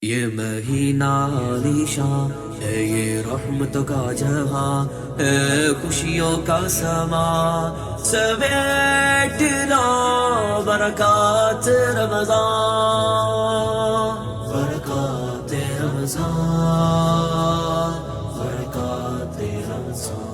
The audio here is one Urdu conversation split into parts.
یہ مہینہ عالیشان ہے، یہ رحمت کا جہاں ہے، خوشیوں کا سما سمیٹ لو برکات رمضان، برکات رمضان، برکات رمضان۔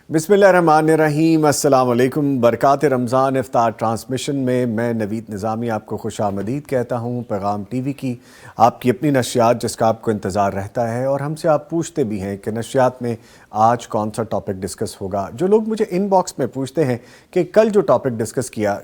بسم اللہ الرحمن الرحیم۔ السلام علیکم۔ برکات رمضان افطار ٹرانسمیشن میں میں نوید نظامی آپ کو خوش آمدید کہتا ہوں۔ پیغام ٹی وی کی آپ کی اپنی نشریات جس کا آپ کو انتظار رہتا ہے، اور ہم سے آپ پوچھتے بھی ہیں کہ نشریات میں آج کون سا ٹاپک ڈسکس ہوگا۔ جو لوگ مجھے ان باکس میں پوچھتے ہیں کہ کل جو ٹاپک ڈسکس کیا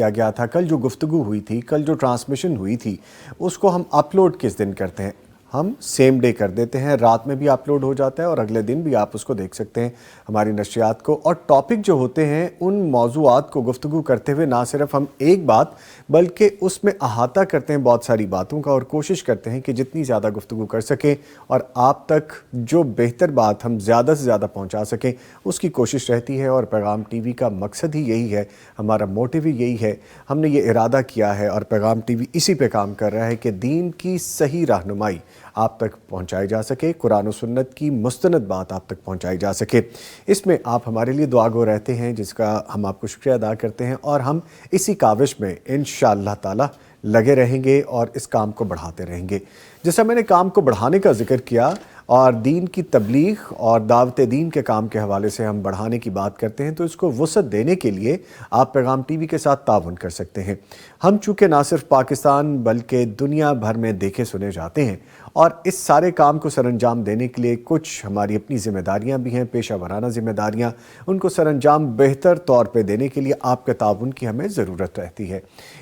گیا تھا، کل جو گفتگو ہوئی تھی، کل جو ٹرانسمیشن ہوئی تھی، اس کو ہم اپلوڈ کس دن کرتے ہیں؟ ہم سیم ڈے کر دیتے ہیں، رات میں بھی اپلوڈ ہو جاتا ہے اور اگلے دن بھی آپ اس کو دیکھ سکتے ہیں ہماری نشریات کو۔ اور ٹاپک جو ہوتے ہیں ان موضوعات کو گفتگو کرتے ہوئے نہ صرف ہم ایک بات بلکہ اس میں احاطہ کرتے ہیں بہت ساری باتوں کا، اور کوشش کرتے ہیں کہ جتنی زیادہ گفتگو کر سکیں اور آپ تک جو بہتر بات ہم زیادہ سے زیادہ پہنچا سکیں اس کی کوشش رہتی ہے۔ اور پیغام ٹی وی کا مقصد ہی یہی ہے، ہمارا موٹیو ہی یہی ہے۔ ہم نے یہ ارادہ کیا ہے اور پیغام ٹی وی اسی پہ کام کر رہا ہے کہ دین کی صحیح رہنمائی آپ تک پہنچائی جا سکے، قرآن و سنت کی مستند بات آپ تک پہنچائی جا سکے۔ اس میں آپ ہمارے لیے دعا گو رہتے ہیں، جس کا ہم آپ کو شکریہ ادا کرتے ہیں، اور ہم اسی کاوش میں انشاءاللہ تعالی لگے رہیں گے اور اس کام کو بڑھاتے رہیں گے۔ جیسا میں نے کام کو بڑھانے کا ذکر کیا، اور دین کی تبلیغ اور دعوت دین کے کام کے حوالے سے ہم بڑھانے کی بات کرتے ہیں، تو اس کو وسعت دینے کے لیے آپ پیغام ٹی وی کے ساتھ تعاون کر سکتے ہیں۔ ہم چونکہ نہ صرف پاکستان بلکہ دنیا بھر میں دیکھے سنے جاتے ہیں، اور اس سارے کام کو سر انجام دینے کے لیے کچھ ہماری اپنی ذمہ داریاں بھی ہیں، پیشہ ورانہ ذمہ داریاں، ان کو سر انجام بہتر طور پہ دینے کے لیے آپ کے تعاون کی ہمیں ضرورت رہتی ہے۔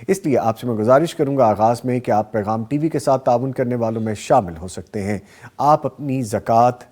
اس لیے آپ سے میں گزارش کروں گا آغاز میں کہ آپ پیغام ٹی وی کے ساتھ تعاون کرنے والوں میں شامل ہو سکتے ہیں۔ آپ اپنی زکوٰۃ،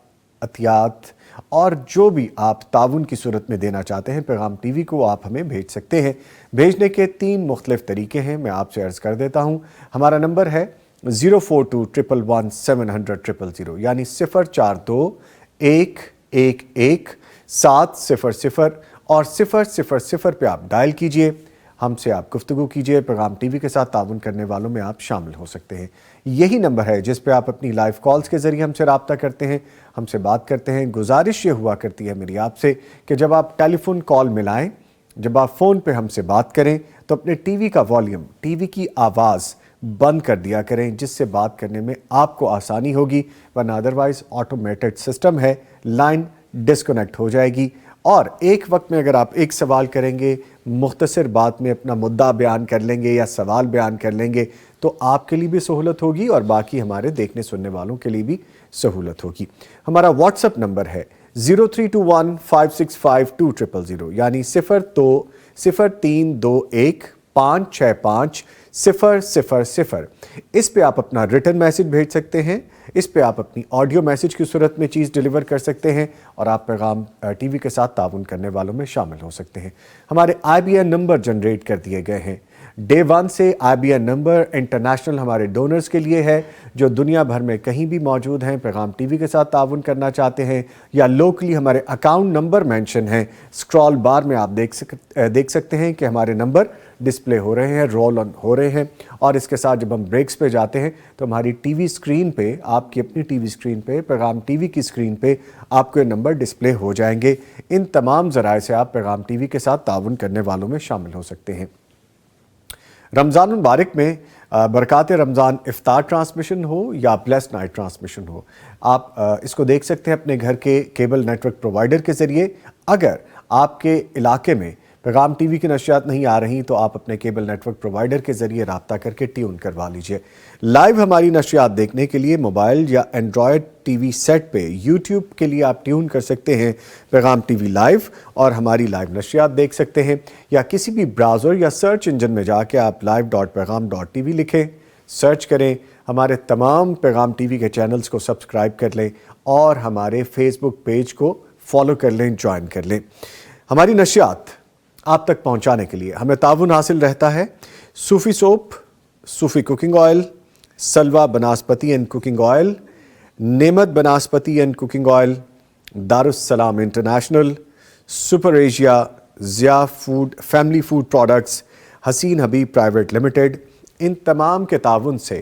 عطیات اور جو بھی آپ تعاون کی صورت میں دینا چاہتے ہیں پیغام ٹی وی کو آپ ہمیں بھیج سکتے ہیں۔ بھیجنے کے 3 مختلف طریقے ہیں، میں آپ سے عرض کر دیتا ہوں۔ ہمارا نمبر ہے 042111700 یعنی 042111700 اور 000 پہ آپ ڈائل کیجئے، ہم سے آپ گفتگو کیجئے۔ پیغام ٹی وی کے ساتھ تعاون کرنے والوں میں آپ شامل ہو سکتے ہیں۔ یہی نمبر ہے جس پہ آپ اپنی لائیو کالز کے ذریعے ہم سے رابطہ کرتے ہیں، ہم سے بات کرتے ہیں۔ گزارش یہ ہوا کرتی ہے میری آپ سے کہ جب آپ ٹیلی فون کال ملائیں، جب آپ فون پہ ہم سے بات کریں تو اپنے ٹی وی کا والیوم، ٹی وی کی آواز بند کر دیا کریں، جس سے بات کرنے میں آپ کو آسانی ہوگی، ورنہ ادروائز آٹومیٹڈ سسٹم ہے، لائن ڈسکنیکٹ ہو جائے گی۔ اور ایک وقت میں اگر آپ ایک سوال کریں گے، مختصر بات میں اپنا مدعا بیان کر لیں گے یا سوال بیان کر لیں گے، تو آپ کے لیے بھی سہولت ہوگی اور باقی ہمارے دیکھنے سننے والوں کے لیے بھی سہولت ہوگی۔ ہمارا واٹس اپ نمبر ہے 0321565200 یعنی 0321565000۔ اس پہ آپ اپنا ریٹن میسج بھیج سکتے ہیں، اس پہ آپ اپنی آڈیو میسج کی صورت میں چیز ڈیلیور کر سکتے ہیں، اور آپ پیغام ٹی وی کے ساتھ تعاون کرنے والوں میں شامل ہو سکتے ہیں۔ ہمارے آئی بی این نمبر جنریٹ کر دیے گئے ہیں۔ ڈے 1 سے آئی بی این نمبر انٹرنیشنل ہمارے ڈونرز کے لیے ہے جو دنیا بھر میں کہیں بھی موجود ہیں، پیغام ٹی وی کے ساتھ تعاون کرنا چاہتے ہیں، یا لوکلی ہمارے اکاؤنٹ نمبر مینشن ہیں، اسکرال بار میں آپ دیکھ سکتے ہیں کہ ہمارے نمبر ڈسپلے ہو رہے ہیں، رول آن ہو رہے ہیں۔ اور اس کے ساتھ جب ہم بریکس پہ جاتے ہیں تو ہماری ٹی وی اسکرین پہ، آپ کی اپنی ٹی وی اسکرین پہ، پیغام ٹی وی کی اسکرین پہ آپ کو یہ نمبر ڈسپلے ہو جائیں گے۔ ان تمام ذرائع سے آپ پیغام ٹی وی کے ساتھ تعاون کرنے والوں میں شامل ہو سکتے ہیں۔ رمضان المبارک میں برکات رمضان افطار ٹرانسمیشن ہو یا بلیس نائٹ ٹرانسمیشن ہو، آپ اس کو دیکھ سکتے ہیں اپنے گھر کے کیبل نیٹ ورک پرووائڈر کے ذریعے۔ اگر آپ کے علاقے میں پیغام ٹی وی کی نشریات نہیں آ رہی تو آپ اپنے کیبل نیٹ ورک پرووائڈر کے ذریعے رابطہ کر کے ٹیون کروا لیجئے۔ لائیو ہماری نشریات دیکھنے کے لیے موبائل یا اینڈرائڈ ٹی وی سیٹ پہ یوٹیوب کے لیے آپ ٹیون کر سکتے ہیں پیغام ٹی وی لائیو، اور ہماری لائیو نشریات دیکھ سکتے ہیں، یا کسی بھی براؤزر یا سرچ انجن میں جا کے آپ live.pegham.tv لکھیں، سرچ کریں، ہمارے تمام پیغام ٹی وی کے چینلز کو سبسکرائب کر لیں، اور ہمارے فیس بک پیج کو فالو کر لیں، جوائن کر لیں۔ ہماری نشریات آپ تک پہنچانے کے لیے ہمیں تعاون حاصل رہتا ہے Sufi soap, Sufi cooking oil, Salva banaspati and cooking oil, Naimat banaspati and cooking oil, Darussalam international, super Asia, Zia food family food products, Hussain Habib private limited, ان تمام کے تعاون سے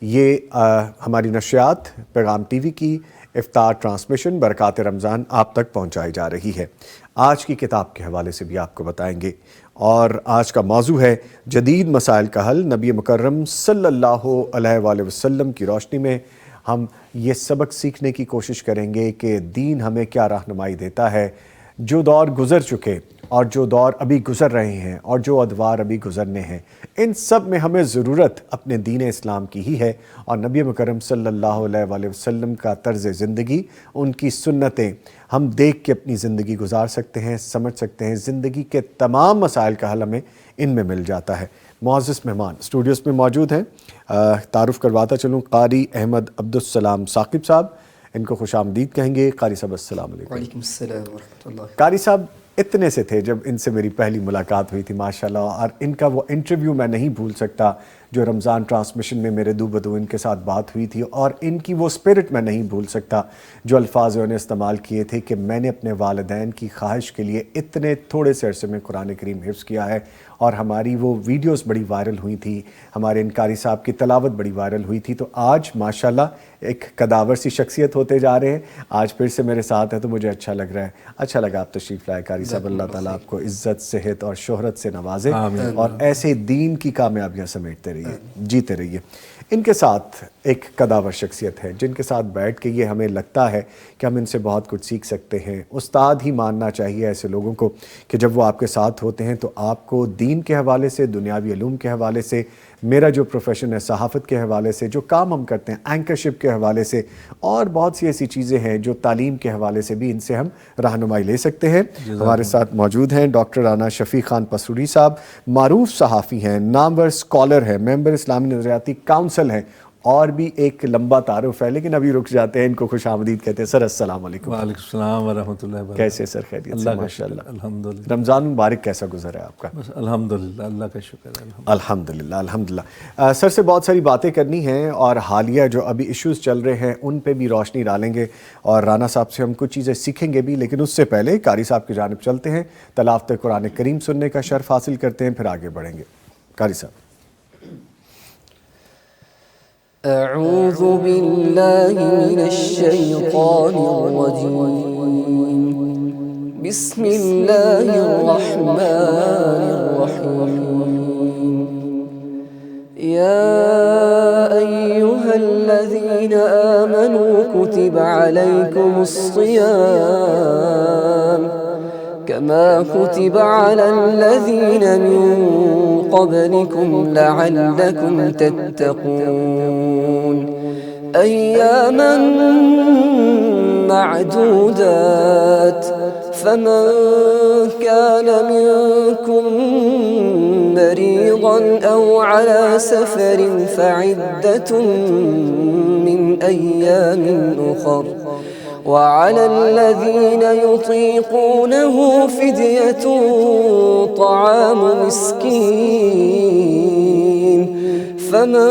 یہ ہماری نشریات پیغام ٹی وی کی افطار ٹرانسمیشن برکات رمضان آپ تک پہنچائی جا رہی ہے۔ آج کی کتاب کے حوالے سے بھی آپ کو بتائیں گے، اور آج کا موضوع ہے جدید مسائل کا حل۔ نبی مکرم صلی اللہ علیہ وآلہ وسلم کی روشنی میں ہم یہ سبق سیکھنے کی کوشش کریں گے کہ دین ہمیں کیا رہنمائی دیتا ہے۔ جو دور گزر چکے اور جو دور ابھی گزر رہے ہیں اور جو ادوار ابھی گزرنے ہیں، ان سب میں ہمیں ضرورت اپنے دین اسلام کی ہی ہے، اور نبی مکرم صلی اللہ علیہ وآلہ وسلم کا طرز زندگی، ان کی سنتیں ہم دیکھ کے اپنی زندگی گزار سکتے ہیں، سمجھ سکتے ہیں۔ زندگی کے تمام مسائل کا حل ہمیں ان میں مل جاتا ہے۔ معزز مہمان اسٹوڈیوز میں موجود ہیں، تعارف کرواتا چلوں، قاری احمد عبدالسلام ثاقب صاحب، ان کو خوش آمدید کہیں گے۔ قاری صاحب السلام علیکم۔ وعلیکم السلام ورحمۃ اللہ۔ قاری صاحب اتنے سے تھے جب ان سے میری پہلی ملاقات ہوئی تھی ماشاءاللہ، اور ان کا وہ انٹرویو میں نہیں بھول سکتا جو رمضان ٹرانسمیشن میں میرے دو بدو ان کے ساتھ بات ہوئی تھی، اور ان کی وہ اسپرٹ میں نہیں بھول سکتا جو الفاظ انہوں نے استعمال کیے تھے کہ میں نے اپنے والدین کی خواہش کے لیے اتنے تھوڑے سے عرصے میں قرآن کریم حفظ کیا ہے، اور ہماری وہ ویڈیوز بڑی وائرل ہوئی تھی، ہمارے ان قاری صاحب کی تلاوت بڑی وائرل ہوئی تھی۔ تو آج ماشاءاللہ ایک قداور سی شخصیت ہوتے جا رہے ہیں، آج پھر سے میرے ساتھ ہیں تو مجھے اچھا لگ رہا ہے۔ اچھا لگا آپ تشریف لائے قاری صاحب، اللہ تعالیٰ آپ کو عزت، صحت اور شہرت سے نوازے، اور ایسے دین کی کامیابیاں سمیٹتے رہیے، جیتے رہیے۔ ان کے ساتھ ایک قداور شخصیت ہے جن کے ساتھ بیٹھ کے یہ ہمیں لگتا ہے کہ ہم ان سے بہت کچھ سیکھ سکتے ہیں۔ استاد ہی ماننا چاہیے ایسے لوگوں کو کہ جب وہ آپ کے ساتھ ہوتے ہیں تو آپ کو دین کے حوالے سے، دنیاوی علوم کے حوالے سے، میرا جو پروفیشن ہے صحافت کے حوالے سے، جو کام ہم کرتے ہیں اینکرشپ کے حوالے سے، اور بہت سی ایسی چیزیں ہیں جو تعلیم کے حوالے سے بھی ان سے ہم رہنمائی لے سکتے ہیں۔ ہمارے ساتھ موجود ہیں ڈاکٹر رانا شفیق خان پسوری صاحب، معروف صحافی ہیں، نامور اسکالر ہیں، ممبر اسلامی نظریاتی کونسل ہیں، اور بھی ایک لمبا تعارف ہے لیکن ابھی رک جاتے ہیں، ان کو خوش آمدید کہتے ہیں۔ سر السلام علیکم۔ وعلیکم السلام ورحمۃ اللہ وبرکاتہ۔ کیسے سر؟ خیریت سے؟ اللہ کا ماشاءاللہ شکر، الحمدللہ۔ رمضان مبارک کیسا گزرا ہے آپ کا؟ بس الحمدللہ، اللہ کا شکر ہے۔ الحمدللہ الحمدللہ۔ سر سے بہت ساری باتیں کرنی ہیں، اور حالیہ جو ابھی ایشوز چل رہے ہیں ان پہ بھی روشنی ڈالیں گے، اور رانا صاحب سے ہم کچھ چیزیں سیکھیں گے بھی، لیکن اس سے پہلے قاری صاحب کی جانب چلتے ہیں، تلاوت قرآن کریم سننے کا شرف حاصل کرتے ہیں، پھر آگے بڑھیں گے۔ قاری صاحب۔ اعوذ باللہ من الشیطان الرجیم، بسم اللہ الرحمن الرحیم، یا ایہا الذین آمنوا کتب علیکم الصیام كما كتب على الذين من قبلكم لعلكم تتقون أياما معدودات فمن كان منكم مريضا أو على سفر فعدة من أيام أخر وعلى الذين يطيقونه فدية طعام مسكين فمن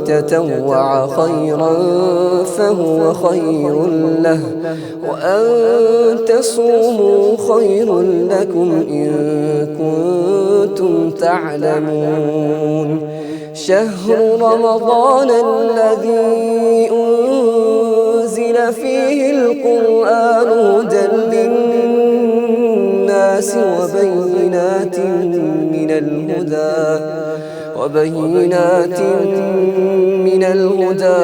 تطوع خيرا فهو خير له وأن تصوموا خير لكم إن كنتم تعلمون شهر رمضان الذي أنزل فيه القرآن هدى للناس وبينات من الهدى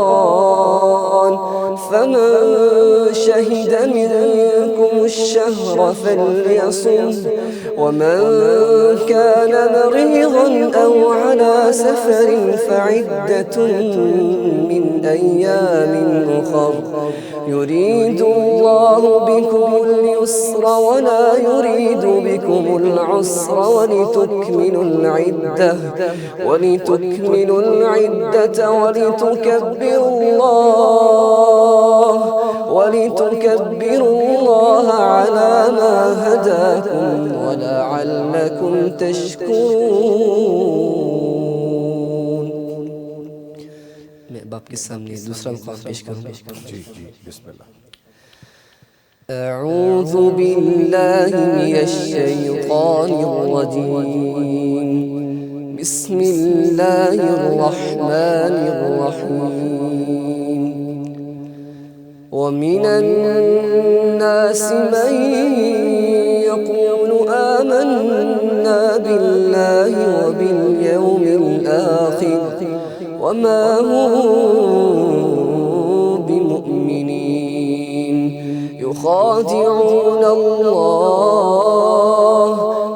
والفرقان فمن شهد منكم الشهر فليصم ومن كان مريضا أو على سفر فعدة من أيام أخر يريد الله بكم اليسر ولا يريد بكم العسر ولتكملوا العدة ولتكبروا الله على ما هداكم ولعلكم تشكرون۔ میں باپ کے سامنے دوسرا مقام پیش کروں گا۔ جی بسم اللہ۔ اعوذ باللہ من الشیطان الرجیم، بسم الله الرحمن الرحيم ومن الناس من يقول آمنا بالله وباليوم الآخر وما هم بمؤمنين يخادعون الله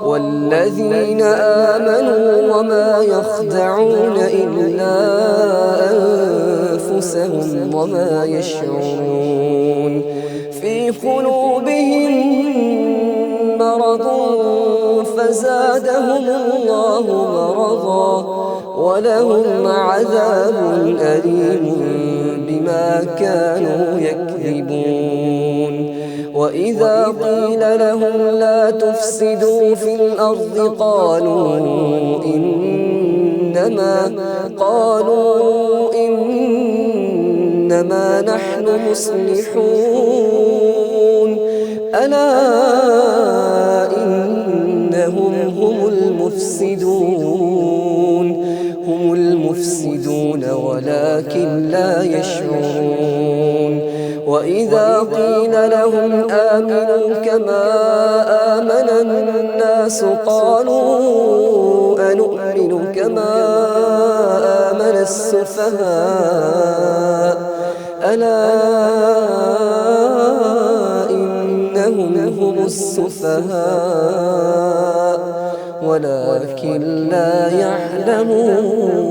والذين آمنوا وما يخدعون إلا أنفسهم وما يشعرون في قلوبهم مرض فزادهم الله مرضا ولهم عذاب أليم بما كانوا يكذبون وإذا قيل لهم لا تفسدوا في الأرض قالوا إنما نحن مصلحون ألا إنهم هم المفسدون ولكن لا يشعرون وإذا قيل لهم آمنوا كما آمن الناس قالوا أنؤمن كما آمن السفهاء ألا إنهم هم السفهاء ولكن لا يعلمون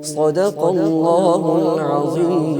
صدق الله العظيم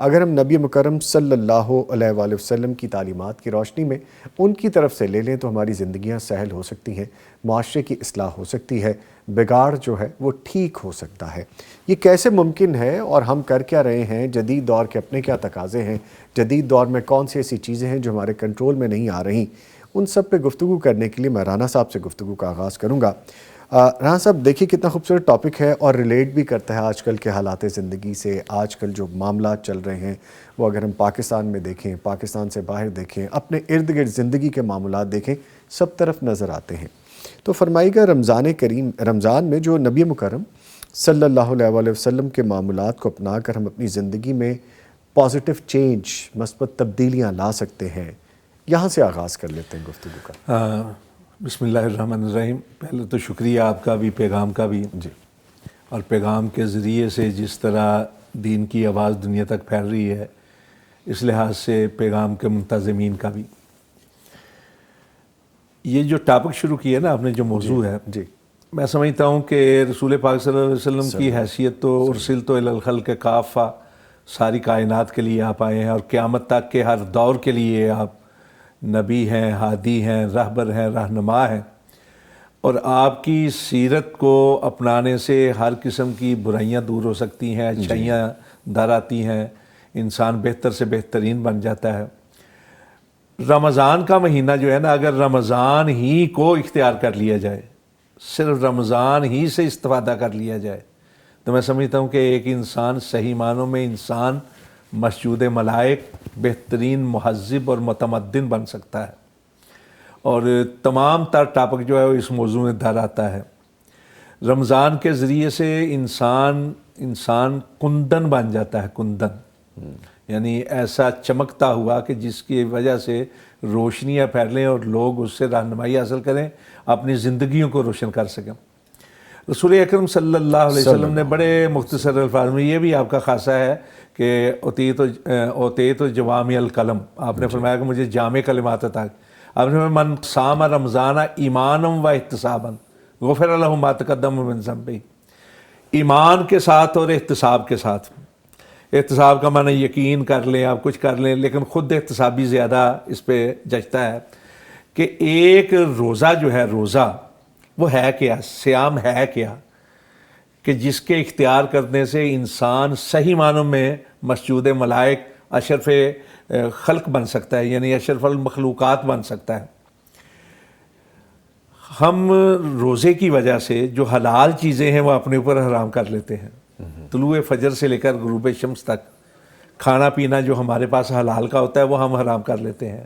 اگر ہم نبی مکرم صلی اللہ علیہ وآلہ وسلم کی تعلیمات کی روشنی میں ان کی طرف سے لے لیں تو ہماری زندگیاں سہل ہو سکتی ہیں، معاشرے کی اصلاح ہو سکتی ہے، بگاڑ جو ہے وہ ٹھیک ہو سکتا ہے۔ یہ کیسے ممکن ہے اور ہم کر کیا رہے ہیں، جدید دور کے اپنے کیا تقاضے ہیں، جدید دور میں کون سی ایسی چیزیں ہیں جو ہمارے کنٹرول میں نہیں آ رہی، ان سب پہ گفتگو کرنے کے لیے میں رانا صاحب سے گفتگو کا آغاز کروں گا۔ رانا صاحب دیکھیے کتنا خوبصورت ٹاپک ہے اور ریلیٹ بھی کرتا ہے آج کل کے حالات زندگی سے۔ آج کل جو معاملات چل رہے ہیں وہ اگر ہم پاکستان میں دیکھیں، پاکستان سے باہر دیکھیں، اپنے ارد گرد زندگی کے معاملات دیکھیں، سب طرف نظر آتے ہیں۔ تو فرمائیے گا رمضان میں جو نبی مکرم صلی اللہ علیہ وآلہ وسلم کے معاملات کو اپنا کر ہم اپنی زندگی میں پازیٹیو چینج، مثبت تبدیلیاں لا سکتے ہیں، یہاں سے آغاز کر لیتے ہیں گفتگو کا۔ بسم اللہ الرحمن الرحیم۔ پہلے تو شکریہ آپ کا بھی، پیغام کا بھی جی، اور پیغام کے ذریعے سے جس طرح دین کی آواز دنیا تک پھیل رہی ہے، اس لحاظ سے پیغام کے منتظمین کا بھی۔ یہ جو ٹاپک شروع کیا ہے نا آپ نے، جو موضوع ہے، جی، میں سمجھتا ہوں کہ رسول پاک صلی اللہ علیہ وسلم کی حیثیت تو ارسلت الی الخلق کافہ، ساری کائنات کے لیے آپ آئے ہیں اور قیامت تک کے ہر دور کے لیے آپ نبی ہیں، ہادی ہیں، رہبر ہیں، رہنما ہیں، اور آپ کی سیرت کو اپنانے سے ہر قسم کی برائیاں دور ہو سکتی ہیں، اچھائیاں در آتی ہیں، انسان بہتر سے بہترین بن جاتا ہے۔ رمضان کا مہینہ جو ہے نا، اگر رمضان ہی کو اختیار کر لیا جائے، صرف رمضان ہی سے استفادہ کر لیا جائے، تو میں سمجھتا ہوں کہ ایک انسان صحیح معنوں میں انسان مسجود ملائک، بہترین مہذب اور متمدن بن سکتا ہے۔ اور تمام تر ٹاپک جو ہے وہ اس موضوع میں در آتا ہے۔ رمضان کے ذریعے سے انسان کندن بن جاتا ہے، کندن، یعنی ایسا چمکتا ہوا کہ جس کی وجہ سے روشنیاں پھیلیں اور لوگ اس سے رہنمائی حاصل کریں، اپنی زندگیوں کو روشن کر سکیں۔ رسول اکرم صلی اللہ علیہ وسلم نے بڑے مختصر الفاظ میں، یہ بھی آپ کا خاصہ ہے کہ اوتیت جوامع الکلم، آپ نے فرمایا کہ مجھے جامع کلمات عطا۔ آپ نے فرمایا من صام رمضان ایمانا و احتسابا غفر لہ ما تقدم من ذنبہ، ایمان کے ساتھ اور احتساب کے ساتھ۔ احتساب کا معنی یقین کر لیں، آپ کچھ کر لیں، لیکن خود احتسابی زیادہ اس پہ جچتا ہے کہ ایک روزہ جو ہے، روزہ وہ ہے کیا، صیام ہے کیا، کہ جس کے اختیار کرنے سے انسان صحیح معنوں میں مسجود ملائک، اشرف خلق بن سکتا ہے، یعنی اشرف المخلوقات بن سکتا ہے۔ ہم روزے کی وجہ سے جو حلال چیزیں ہیں وہ اپنے اوپر حرام کر لیتے ہیں۔ طلوع فجر سے لے کر غروب شمس تک کھانا پینا جو ہمارے پاس حلال کا ہوتا ہے وہ ہم حرام کر لیتے ہیں۔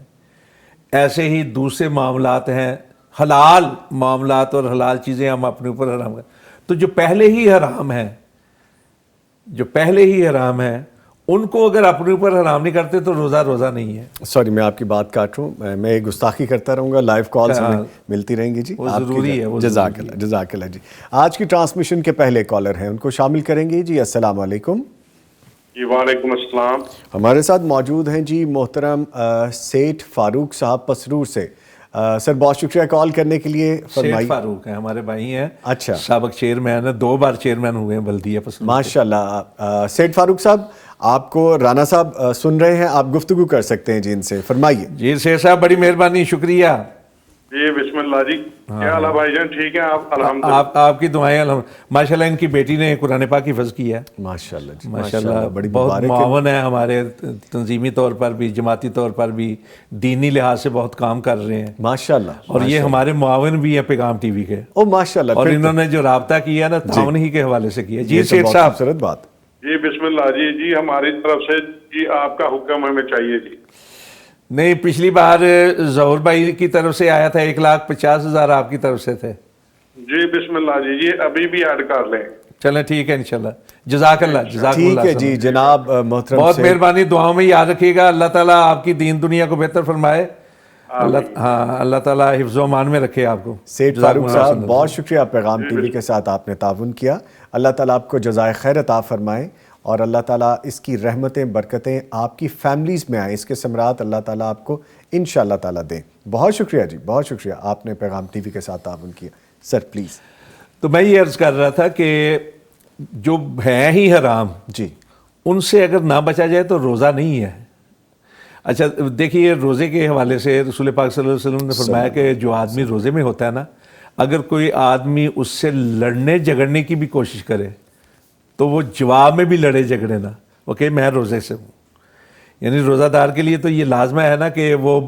ایسے ہی دوسرے معاملات ہیں، حلال معاملات اور حلال چیزیں ہم اپنے اوپر حرام کرتے ہیں۔ تو جو پہلے ہی حرام ہیں ان کو اگر اپنے اوپر حرام نہیں کرتے تو روزہ نہیں ہے۔ سوری میں آپ کی بات کاٹ رہا ہوں، میں گستاخی کرتا رہوں گا، لائیو کالز ہمیں ملتی رہیں گی جی، وہ ضروری ہے۔ جزاک اللہ جی۔ آج کی ٹرانسمیشن کے پہلے کالر ہیں، ان کو شامل کریں گے جی۔ السلام علیکم۔ جی وعلیکم السلام۔ ہمارے ساتھ موجود ہیں جی محترم سیٹھ فاروق صاحب پسرور سے۔ سر بہت شکریہ کال کرنے کے لیے۔ سیٹھ فاروق ہیں، ہمارے بھائی ہیں، اچھا، سابق چیئرمین ہیں، 2 بار چیئرمین ہوئے ہیں بلدیہ پسرور۔ ماشاء اللہ۔ سیٹھ فاروق صاحب آپ کو رانا صاحب سن رہے ہیں، آپ گفتگو کر سکتے ہیں جی ان سے، فرمائیے۔ جی سیٹھ صاحب بڑی مہربانی، شکریہ۔ جی بسم اللہ جی، کیا حال ہے بھائی جان، ٹھیک ہیں آپ؟ الحمدللہ آپ کی دعائیں، ماشاءاللہ ان کی بیٹی نے قرآن پاک حفظ کیا ہے، ماشاءاللہ جی، ماشاءاللہ بڑی بہت مبارک ہے۔ معاون ہے، ہمارے تنظیمی طور پر بھی، جماعتی طور پر بھی، دینی لحاظ سے بہت کام کر رہے ہیں ماشاءاللہ، اور یہ ہمارے معاون بھی ہیں پیغام ٹی وی کے، او ماشاءاللہ، اور انہوں نے جو رابطہ کیا نا تعاون ہی کے حوالے سے کیا۔ جی سیٹھ صاحب۔ خوبصورت بات۔ جی بسم اللہ جی ہماری طرف سے جی آپ کا حکم ہمیں چاہیے جی۔ نہیں، پچھلی بار ظہور بھائی کی طرف سے آیا تھا 1,50,000 آپ کی طرف سے تھے۔ جی بسم اللہ جی ابھی بھی ایڈ کر لیں۔ چلیں ٹھیک ہے انشاءاللہ، جزاک اللہ، جزاک اللہ۔ ٹھیک ہے جی جناب محترم، بہت مہربانی، دعاؤں میں یاد رکھیے گا، اللہ تعالیٰ آپ کی دین دنیا کو بہتر فرمائے، اللہ تعالیٰ حفظ و امان میں رکھے آپ کو۔ سیٹھ فاروق صاحب بہت شکریہ، پیغام ٹی وی کے ساتھ آپ نے تعاون کیا، اللہ تعالیٰ آپ کو جزائے خیر عطا فرمائے، اور اللہ تعالیٰ اس کی رحمتیں برکتیں آپ کی فیملیز میں آئیں، اس کے ثمرات اللہ تعالیٰ آپ کو انشاءاللہ تعالیٰ دیں۔ بہت شکریہ جی، بہت شکریہ، آپ نے پیغام ٹی وی کے ساتھ تعاون کیا۔ Sir please. تو میں یہ عرض کر رہا تھا کہ جو ہیں ہی حرام، جی، ان سے اگر نہ بچا جائے تو روزہ نہیں ہے۔ اچھا دیکھیے، روزے کے حوالے سے رسول پاک صلی اللہ علیہ وسلم نے فرمایا کہ جو آدمی روزے میں ہوتا ہے نا، اگر کوئی آدمی اس سے لڑنے جھگڑنے کی بھی کوشش کرے تو وہ جواب میں بھی لڑے جھگڑے نا، وہ کہ میں روزے سے ہوں۔ یعنی روزہ دار کے لیے تو یہ لازمہ ہے نا کہ وہ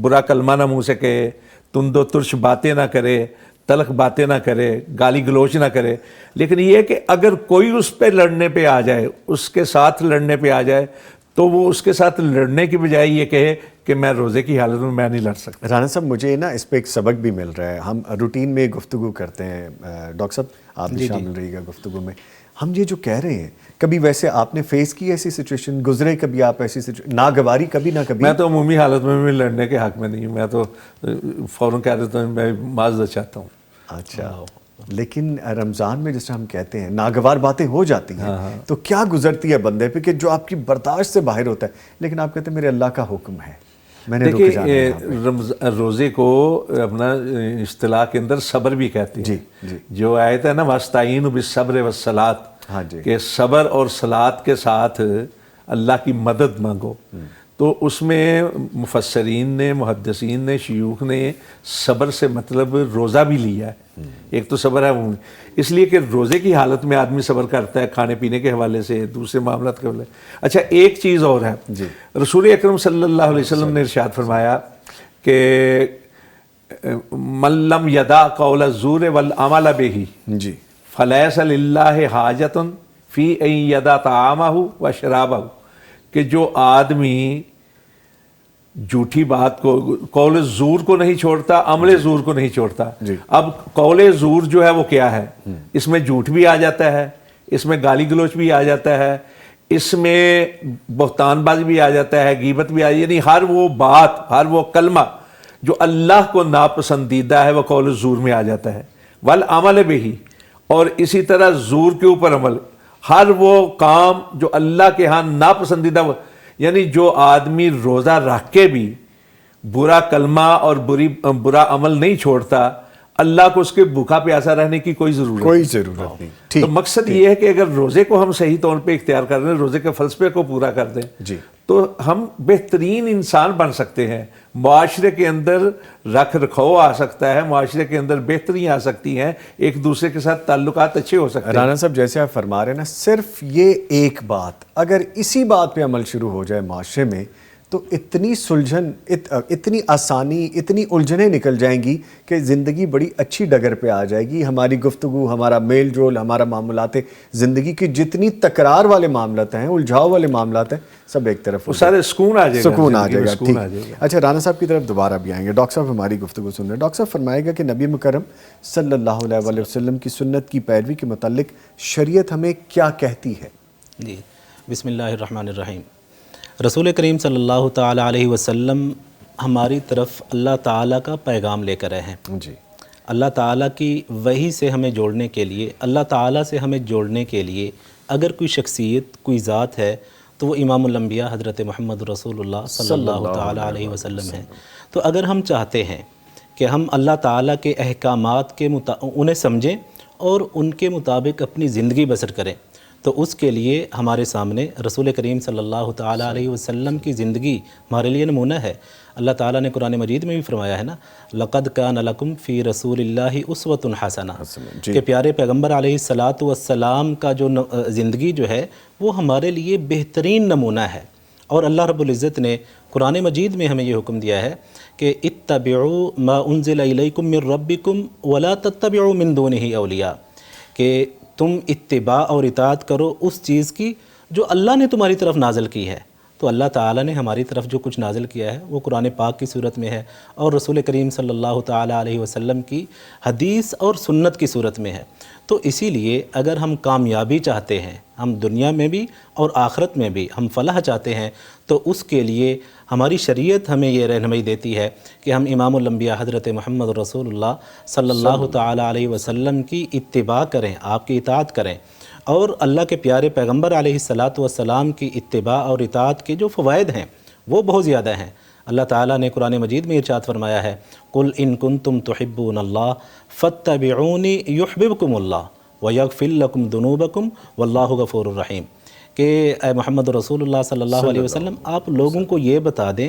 برا کلمہ نہ منہ سے کہے، تند و ترش باتیں نہ کرے، تلخ باتیں نہ کرے، گالی گلوچ نہ کرے، لیکن یہ کہ اگر کوئی اس پہ لڑنے پہ آ جائے، اس کے ساتھ لڑنے پہ آ جائے، تو وہ اس کے ساتھ لڑنے کی بجائے یہ کہے کہ میں روزے کی حالت میں نہیں لڑ سکتا۔ رانا صاحب مجھے نا اس پہ ایک سبق بھی مل رہا ہے، ہم روٹین میں گفتگو کرتے ہیں، ڈاکٹر صاحب آپ بھی شامل رہیے گا گفتگو میں۔ ہم یہ جو کہہ رہے ہیں، کبھی ویسے آپ نے فیس کی ایسی سچویشن، گزرے کبھی آپ ایسی سچویشن، ناگواری کبھی نہ کبھی؟ میں تو عمومی حالت میں بھی لڑنے کے حق میں نہیں ہوں، میں تو فوراً کہہ دیتا ہوں میں معذرت چاہتا ہوں۔ اچھا، لیکن رمضان میں جیسے ہم کہتے ہیں ناگوار باتیں ہو جاتی ہیں، تو کیا گزرتی ہے بندے پہ کہ جو آپ کی برداشت سے باہر ہوتا ہے، لیکن آپ کہتے ہیں میرے اللہ کا حکم ہے، میں نے رک جانا ہے۔ روزے کو اپنا اصطلاح کے اندر صبر بھی کہتے ہیں، جو آیت ہے نا وَاسْتَعِینُوا بِالصَّبْرِ وَالصَّلَاةِ، کہ صبر اور صلاۃ کے ساتھ اللہ کی مدد مانگو۔ تو اس میں مفسرین نے، محدثین نے، شیوخ نے صبر سے مطلب روزہ بھی لیا ہے۔ ایک تو صبر ہے وہ، اس لیے کہ روزے کی حالت میں آدمی صبر کرتا ہے، کھانے پینے کے حوالے سے، دوسرے معاملات کے حوالے سے۔ اچھا ایک چیز اور ہے، رسول اکرم صلی اللہ علیہ وسلم نے ارشاد فرمایا کہ مَن لَّمْ يَدَعْ قَوْلَ الزُّورِ وَالْعَمَلَ بِهِ فَلَيْسَ لِلَّهِ حَاجَةٌ فِي أَن يَدَعَ طَعَامَهُ وَشَرَابَهُ، کہ جو آدمی جھوٹی بات کو، قول زور کو نہیں چھوڑتا، عمل زور کو نہیں چھوڑتا۔ اب قول زور جو ہے وہ کیا ہے؟ اس میں جھوٹ بھی آ جاتا ہے، اس میں گالی گلوچ بھی آ جاتا ہے، اس میں بہتان بازی بھی آ جاتا ہے، غیبت بھی آ جاتی ہے، یعنی ہر وہ بات، ہر وہ کلمہ جو اللہ کو ناپسندیدہ ہے وہ قول زور میں آ جاتا ہے۔ والعمل بہ، اور اسی طرح زور کے اوپر عمل، ہر وہ کام جو اللہ کے ہاں ناپسندیدہ، یعنی جو آدمی روزہ رکھ کے بھی برا کلمہ اور برا عمل نہیں چھوڑتا، اللہ کو اس کے بھوکا پیاسا رہنے کی کوئی ضرورت نہیں۔ تو مقصد یہ ہے کہ اگر روزے کو ہم صحیح طور پہ اختیار کر رہے ہیں، روزے کے فلسفے کو پورا کر دیں، تو ہم بہترین انسان بن سکتے ہیں، معاشرے کے اندر رکھ رکھاؤ آ سکتا ہے، معاشرے کے اندر بہتری آ سکتی ہیں، ایک دوسرے کے ساتھ تعلقات اچھے ہو سکتے ہیں۔ رانا صاحب جیسے آپ فرما رہے ہیں نا، صرف یہ ایک بات، اگر اسی بات پہ عمل شروع ہو جائے معاشرے میں، تو اتنی سلجھن، اتنی آسانی، اتنی الجھنیں نکل جائیں گی کہ زندگی بڑی اچھی ڈگر پہ آ جائے گی۔ ہماری گفتگو، ہمارا میل جول، ہمارا معاملات زندگی کی جتنی تکرار والے معاملات ہیں، الجھاؤ والے معاملات ہیں، سب ایک طرف سارے سکون آ جائے گا، سکون آ جائے گا۔ ٹھیک۔ اچھا رانا صاحب کی طرف دوبارہ بھی آئیں گے، ڈاکٹر صاحب ہماری گفتگو سن رہے ہیں۔ ڈاکٹر صاحب فرمائے گا کہ نبی مکرم صلی اللہ علیہ وسلم کی سنت کی پیروی کے متعلق شریعت ہمیں کیا کہتی ہے؟ جی، بسم اللہ الرحمن الرحیم۔ رسول کریم صلی اللہ تعالیٰ علیہ وسلم ہماری طرف اللہ تعالیٰ کا پیغام لے کر آئے ہیں۔ جی، اللہ تعالیٰ کی وحی سے ہمیں جوڑنے کے لیے، اللہ تعالیٰ سے ہمیں جوڑنے کے لیے اگر کوئی شخصیت، کوئی ذات ہے تو وہ امام الانبیاء حضرت محمد رسول اللہ صلی اللہ تعالیٰ علیہ وسلم ہیں۔ تو اگر ہم چاہتے ہیں کہ ہم اللہ تعالیٰ کے احکامات کے انہیں سمجھیں اور ان کے مطابق اپنی زندگی بسر کریں، تو اس کے لیے ہمارے سامنے رسول کریم صلی اللہ تعالیٰ علیہ وسلم کی زندگی ہمارے لیے نمونہ ہے۔ اللہ تعالیٰ نے قرآن مجید میں بھی فرمایا ہے نا، لَقَدْ كَانَ لَكُمْ فِي رَسُولِ اللَّهِ أُسْوَةٌ حَسَنَةٌ، کہ پیارے پیغمبر علیہ الصلاۃ والسلام کا جو زندگی جو ہے وہ ہمارے لیے بہترین نمونہ ہے۔ اور اللہ رب العزت نے قرآن مجید میں ہمیں یہ حکم دیا ہے کہ اتبعوا ما انزل الیکم من ربکم ولا تتبعوا من دونہ اولیاء، کہ تم اتباع اور اطاعت کرو اس چیز کی جو اللہ نے تمہاری طرف نازل کی ہے۔ تو اللہ تعالیٰ نے ہماری طرف جو کچھ نازل کیا ہے وہ قرآن پاک کی صورت میں ہے، اور رسول کریم صلی اللہ تعالیٰ علیہ وسلم کی حدیث اور سنت کی صورت میں ہے۔ تو اسی لیے اگر ہم کامیابی چاہتے ہیں، ہم دنیا میں بھی اور آخرت میں بھی ہم فلاح چاہتے ہیں، تو اس کے لیے ہماری شریعت ہمیں یہ رہنمائی دیتی ہے کہ ہم امام الانبیاء حضرت محمد رسول اللہ صلی اللہ تعالیٰ علیہ وسلم کی اتباع کریں، آپ کی اطاعت کریں، اور اللہ کے پیارے پیغمبر علیہ الصلاۃ والسلام کی اتباع اور اطاعت کے جو فوائد ہیں وہ بہت زیادہ ہیں۔ اللہ تعالیٰ نے قرآن مجید میں ارشاد فرمایا ہے، قُلْ إِن كُنتُمْ تُحِبُّونَ اللَّهَ فَاتَّبِعُونِي يُحْبِبْكُمُ اللَّهُ وَيَغْفِرْ لَكُمْ ذُنُوبَكُمْ وَاللَّهُ غَفُورٌ رَحِيمٌ، کہ اے محمد رسول اللہ صلی اللہ علیہ وسلم آپ لوگوں کو یہ بتا دیں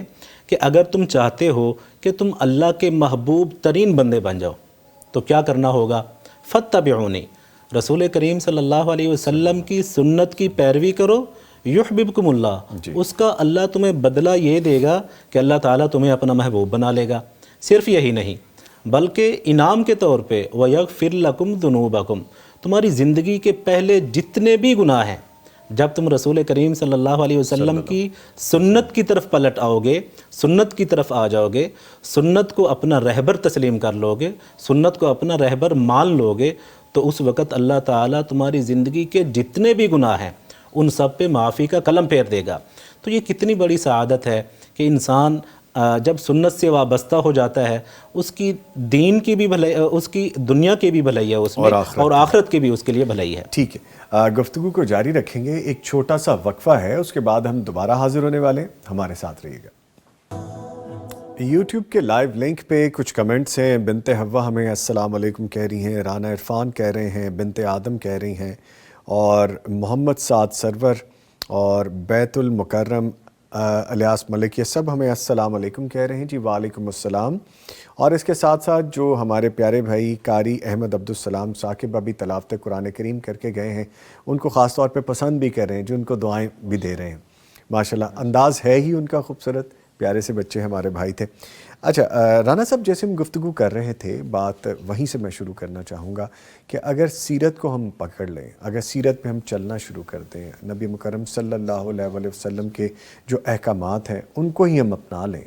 کہ اگر تم چاہتے ہو کہ تم اللہ کے محبوب ترین بندے بن جاؤ تو کیا کرنا ہوگا؟ فاتبعونی، رسول کریم صلی اللہ علیہ وسلم کی سنت کی پیروی کرو، یحببکم اللہ، اس کا اللہ تمہیں بدلہ یہ دے گا کہ اللہ تعالیٰ تمہیں اپنا محبوب بنا لے گا۔ صرف یہی نہیں بلکہ انعام کے طور پہ وَيَغْفِرْ لَكُمْ ذُنُوبَكُمْ، تمہاری زندگی کے پہلے جتنے بھی گناہ ہیں جب تم رسول کریم صلی اللہ علیہ وسلم کی سنت کی طرف پلٹ آؤ گے، سنت کی طرف آ جاؤ گے، سنت کو اپنا رہبر تسلیم کر لو گے، سنت کو اپنا رہبر مان لو گے، تو اس وقت اللہ تعالیٰ تمہاری زندگی کے جتنے بھی گناہ ہیں ان سب پہ معافی کا قلم پھیر دے گا۔ تو یہ کتنی بڑی سعادت ہے کہ انسان جب سنت سے وابستہ ہو جاتا ہے، اس کی دین کی بھی بھلائی، اس کی دنیا کی بھی بھلائی ہے اس میں، اور آخرت کی بھی اس کے لیے بھلائی ہے۔ ٹھیک ہے، گفتگو کو جاری رکھیں گے، ایک چھوٹا سا وقفہ ہے، اس کے بعد ہم دوبارہ حاضر ہونے والے ہیں، ہمارے ساتھ رہیے گا۔ یوٹیوب کے لائیو لنک پہ کچھ کمنٹس ہیں۔ بنت حوا ہمیں السلام علیکم کہہ رہی ہیں، رانا عرفان کہہ رہے ہیں، بنت آدم کہہ رہی ہیں، اور محمد سعد سرور اور بیت المکرم الیاس ملک، یہ سب ہمیں السلام علیکم کہہ رہے ہیں۔ جی وعلیکم السلام۔ اور اس کے ساتھ ساتھ جو ہمارے پیارے بھائی قاری احمد عبدالسلام ثاقب ابھی تلاوت قرآن کریم کر کے گئے ہیں، ان کو خاص طور پہ پسند بھی کر رہے ہیں، جو ان کو دعائیں بھی دے رہے ہیں۔ ماشاءاللہ انداز ہے ہی ان کا خوبصورت، پیارے سے بچے ہمارے بھائی تھے۔ اچھا رانا صاحب، جیسے ہم گفتگو کر رہے تھے، بات وہیں سے میں شروع کرنا چاہوں گا کہ اگر سیرت کو ہم پکڑ لیں، اگر سیرت پہ ہم چلنا شروع کر دیں، نبی مکرم صلی اللہ علیہ وسلم کے جو احکامات ہیں ان کو ہی ہم اپنا لیں،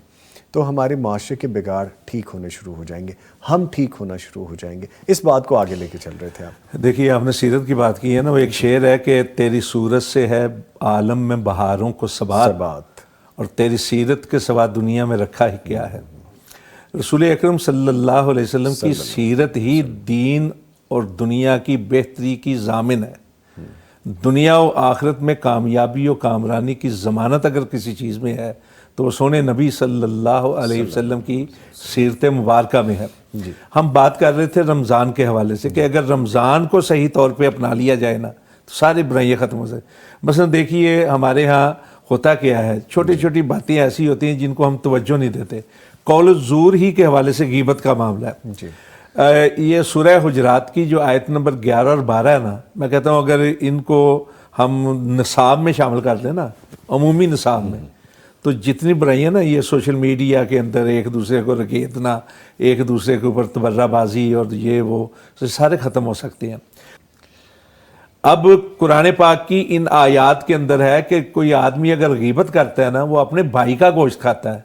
تو ہمارے معاشرے کے بگاڑ ٹھیک ہونے شروع ہو جائیں گے، ہم ٹھیک ہونا شروع ہو جائیں گے۔ اس بات کو آگے لے کے چل رہے تھے آپ۔ دیکھیے، آپ نے سیرت کی بات کی ہے نا، وہ ایک شعر ہے کہ تیری صورت سے ہے عالم میں بہاروں کو ثبات، اور تیری سیرت کے سوا دنیا میں رکھا ہی کیا ہے۔ رسول اکرم صلی اللہ علیہ وسلم کی سیرت ہی دین اور دنیا کی بہتری کی ضامن ہے۔ دنیا و آخرت میں کامیابی و کامرانی کی ضمانت اگر کسی چیز میں ہے تو وہ سونے نبی صلی اللہ علیہ وسلم کی سیرت مبارکہ میں ہے۔ ہم بات کر رہے تھے رمضان کے حوالے سے کہ اگر رمضان کو صحیح طور پہ اپنا لیا جائے نا تو ساری برائیاں ختم ہو جائیں۔ مثلا دیکھیے ہمارے ہاں ہوتا کیا ہے، چھوٹی چھوٹی باتیں ایسی ہوتی ہیں جن کو ہم توجہ نہیں دیتے۔ قول الزور ہی کے حوالے سے غیبت کا معاملہ ہے۔ یہ سورہ حجرات کی جو آیت نمبر 11 اور 12 ہے نا، میں کہتا ہوں اگر ان کو ہم نصاب میں شامل کر دیں نا، عمومی نصاب میں، تو جتنی برائیاں نا یہ سوشل میڈیا کے اندر ایک دوسرے کو رگیدنا، ایک دوسرے کے اوپر تبرہ بازی اور یہ وہ سارے ختم ہو سکتے ہیں۔ اب قرآن پاک کی ان آیات کے اندر ہے کہ کوئی آدمی اگر غیبت کرتا ہے نا، وہ اپنے بھائی کا گوشت کھاتا ہے،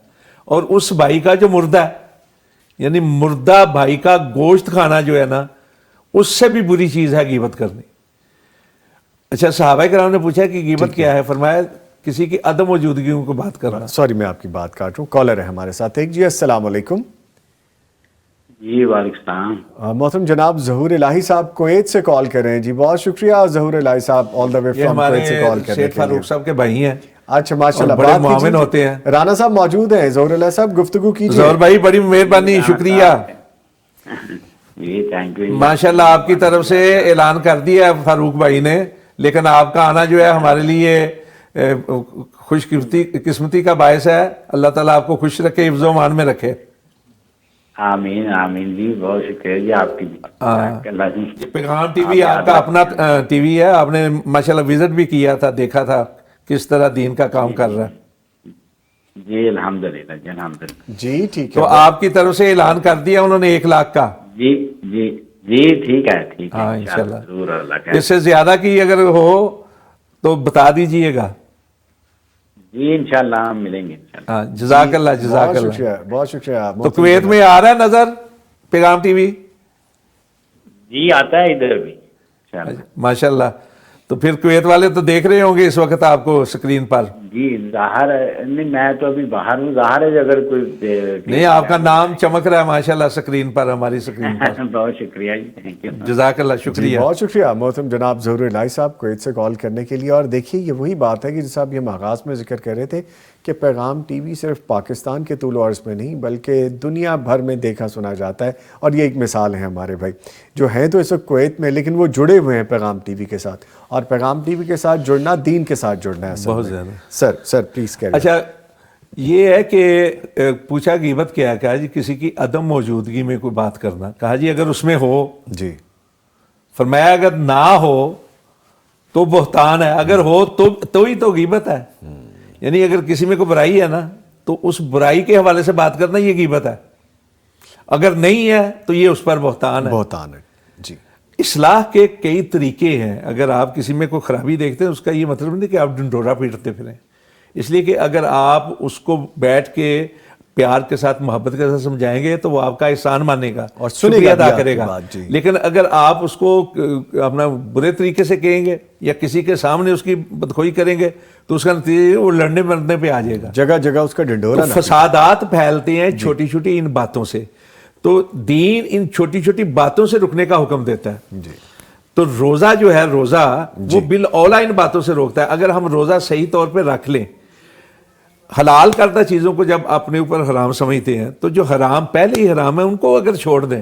اور اس بھائی کا جو مردہ ہے، یعنی مردہ بھائی کا گوشت کھانا جو ہے نا، اس سے بھی بری چیز ہے غیبت کرنی۔ اچھا، صحابہ کرام نے پوچھا کہ غیبت کیا ہے؟ فرمایا کسی کی عدم موجودگی کو بات کرنا۔ سوری میں آپ کی بات کاٹ رہا ہوں، کالر ہے ہمارے ساتھ ایک۔ جی السلام علیکم۔ جی وعلیکم السلام۔ محترم جناب ظہور الہی صاحب کویت سے کال کر رہے ہیں۔ جی بہت شکریہ ظہور الہی صاحب، آل دا وے فرام کویت سے کال کر رہے ہیں۔ سید فاروق صاحب کے بھائی ہیں۔ اچھا ماشاءاللہ، بڑے معاون ہوتے ہیں۔ رانا صاحب موجود ہیں، ظہور الہی صاحب گفتگو کیجیے۔ ظہور بھائی بڑی مہربانی، شکریہ۔ جی تھینک یو۔ ماشاءاللہ آپ کی طرف سے اعلان کر دیا ہے فاروق بھائی نے، لیکن آپ کا آنا جو ہے ہمارے لیے خوش قسمتی کا باعث ہے۔ اللہ تعالیٰ آپ کو خوش رکھے، حفظ و امان میں رکھے۔ آمین آمین جی، بہت شکریہ جی آپ کی۔ اللہ جی، پیغام ٹی وی آپ کا اپنا ٹی وی ہے، آپ نے ماشاءاللہ وزٹ بھی کیا تھا، دیکھا تھا کس طرح دین کا کام کر رہا ہے۔ جی الحمدللہ جی الحمدللہ جی ٹھیک ہے، تو آپ کی طرف سے اعلان کر دیا انہوں نے 1 لاکھ کا۔ جی جی جی ٹھیک ہے ٹھیک ہے، ہاں انشاءاللہ ضرور اللہ خیر۔ اس سے زیادہ کی اگر ہو تو بتا دیجئے گا۔ جی انشاءاللہ ہم ملیں گے انشاءاللہ۔ ہاں جزاک اللہ جزاک بہت اللہ۔ شکریہ بہت شکریہ۔ تو کویت میں آ رہا ہے نظر پیغام ٹی وی؟ جی آتا ہے ادھر بھی انشاءاللہ۔ ماشاءاللہ، تو پھر کویت والے تو دیکھ رہے ہوں گے اس وقت آپ کو سکرین پر۔ جی ظاہر ہے، نہیں میں تو ابھی باہر ہوں، ظاہر ہے اگر کوئی نہیں، آپ کا نام چمک رہا ہے ماشاءاللہ سکرین پر، ہماری سکرین پر۔ بہت شکریہ جی، تھینک یو۔ جزاک اللہ، جی شکریہ۔ بہت شکریہ محترم جناب ظہور الہی صاحب کویت سے کال کرنے کے لیے۔ اور دیکھیے یہ وہی بات ہے کہ جیسا ابھی ہم آغاز میں ذکر کر رہے تھے کہ پیغام ٹی وی صرف پاکستان کے طول و عرض میں نہیں بلکہ دنیا بھر میں دیکھا سنا جاتا ہے، اور یہ ایک مثال ہے ہمارے بھائی جو ہیں تو اس وقت کویت میں، لیکن وہ جڑے ہوئے ہیں پیغام ٹی وی کے ساتھ، اور پیغام ٹی وی کے ساتھ جڑنا دین کے ساتھ جڑنا ہے اصل بہت میں۔ زیادہ۔ سر پلیز کہہ رہے اچھا یہ ہے کہ پوچھا غیبت کیا ہے، کہا جی کسی کی عدم موجودگی میں کوئی بات کرنا، کہا جی اگر اس میں ہو، جی فرمایا اگر نہ ہو تو بہتان ہے، اگر ہو تو ہی تو غیبت ہے۔ یعنی اگر کسی میں کوئی برائی ہے نا تو اس برائی کے حوالے سے بات کرنا یہ غیبت ہے، اگر نہیں ہے تو یہ اس پر بہتان ہے۔ بہتان ہے جی۔ اصلاح کے کئی طریقے ہیں، اگر آپ کسی میں کوئی خرابی دیکھتے ہیں اس کا یہ مطلب نہیں کہ آپ ڈنڈورا پیٹتے پھریں، اس لیے کہ اگر آپ اس کو بیٹھ کے پیار کے ساتھ محبت کے ساتھ سمجھائیں گے تو وہ آپ کا احسان مانے گا اور سنے شکریہ گا ادا بھی آپ کرے کی گا، بات، جی۔ لیکن اگر آپ اس کو اپنا برے طریقے سے کہیں گے یا کسی کے سامنے اس کی بدخوئی کریں گے تو اس کا نتیجہ وہ لڑنے مرنے پہ آ جائے گا، جگہ جگہ اس کا ڈنڈورا تو فسادات پھیلتے ہیں چھوٹی چھوٹی ان باتوں سے۔ تو دین ان چھوٹی چھوٹی باتوں سے رکنے کا حکم دیتا ہے۔ جی۔ تو روزہ جو ہے، روزہ وہ بالاولیٰ ان باتوں سے روکتا ہے۔ اگر ہم روزہ صحیح طور پہ رکھ لیں، حلال کردہ چیزوں کو جب اپنے اوپر حرام سمجھتے ہیں تو جو حرام پہلے ہی حرام ہے ان کو اگر چھوڑ دیں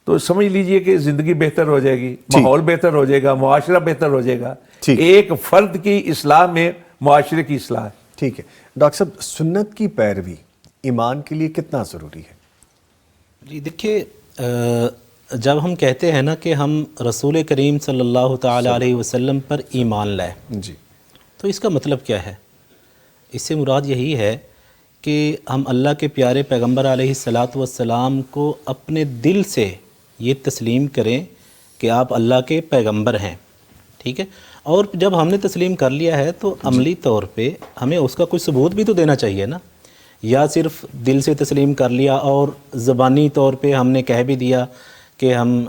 تو سمجھ لیجئے کہ زندگی بہتر ہو جائے گی، ماحول بہتر ہو جائے گا، معاشرہ بہتر ہو جائے گا۔ ایک فرد کی اصلاح میں معاشرے کی اصلاح ہے۔ ٹھیک ہے ڈاکٹر صاحب، سنت کی پیروی ایمان کے لیے کتنا ضروری ہے؟ جی دیکھیے، جب ہم کہتے ہیں نا کہ ہم رسول کریم صلی اللہ تعالی علیہ وسلم پر ایمان لائے، جی، تو اس کا مطلب کیا ہے؟ اس سے مراد یہی ہے کہ ہم اللہ کے پیارے پیغمبر علیہ الصلاۃ والسلام کو اپنے دل سے یہ تسلیم کریں کہ آپ اللہ کے پیغمبر ہیں، ٹھیک ہے؟ اور جب ہم نے تسلیم کر لیا ہے تو عملی طور پہ ہمیں اس کا کوئی ثبوت بھی تو دینا چاہیے نا، یا صرف دل سے تسلیم کر لیا اور زبانی طور پہ ہم نے کہہ بھی دیا کہ ہم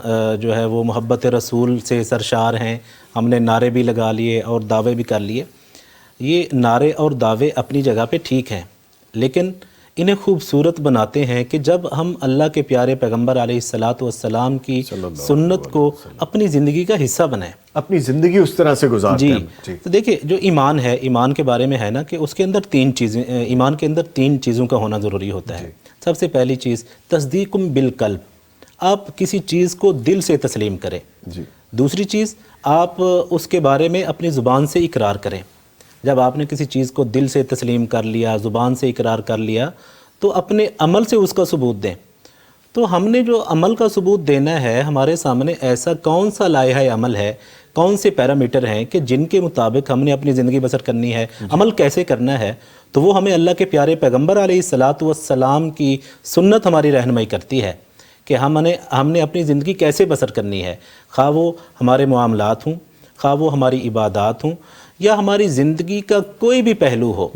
جو ہے وہ محبت رسول سے سرشار ہیں، ہم نے نعرے بھی لگا لیے اور دعوے بھی کر لیے۔ یہ نعرے اور دعوے اپنی جگہ پہ ٹھیک ہیں، لیکن انہیں خوبصورت بناتے ہیں کہ جب ہم اللہ کے پیارے پیغمبر علیہ الصلاۃ والسلام کی سنت کو اپنی زندگی کا حصہ بنائیں، اپنی زندگی اس طرح سے گزارتے ہیں۔ جی تو دیکھیں، جو ایمان ہے، ایمان کے بارے میں ہے نا کہ اس کے اندر ایمان کے اندر تین چیزوں کا ہونا ضروری ہوتا ہے۔ سب سے پہلی چیز تصدیق بالقلب، آپ کسی چیز کو دل سے تسلیم کریں۔ دوسری چیز، آپ اس کے بارے میں اپنی زبان سے اقرار کریں۔ جب آپ نے کسی چیز کو دل سے تسلیم کر لیا، زبان سے اقرار کر لیا، تو اپنے عمل سے اس کا ثبوت دیں۔ تو ہم نے جو عمل کا ثبوت دینا ہے، ہمارے سامنے ایسا کون سا لائحہ عمل ہے، کون سے پیرامیٹر ہیں کہ جن کے مطابق ہم نے اپنی زندگی بسر کرنی ہے، عمل کیسے کرنا ہے، تو وہ ہمیں اللہ کے پیارے پیغمبر علیہ الصلاۃ والسلام کی سنت ہماری رہنمائی کرتی ہے کہ ہم نے اپنی زندگی کیسے بسر کرنی ہے، خواہ وہ ہمارے معاملات ہوں، خواہ وہ ہماری عبادات ہوں، یا ہماری زندگی کا کوئی بھی پہلو ہو۔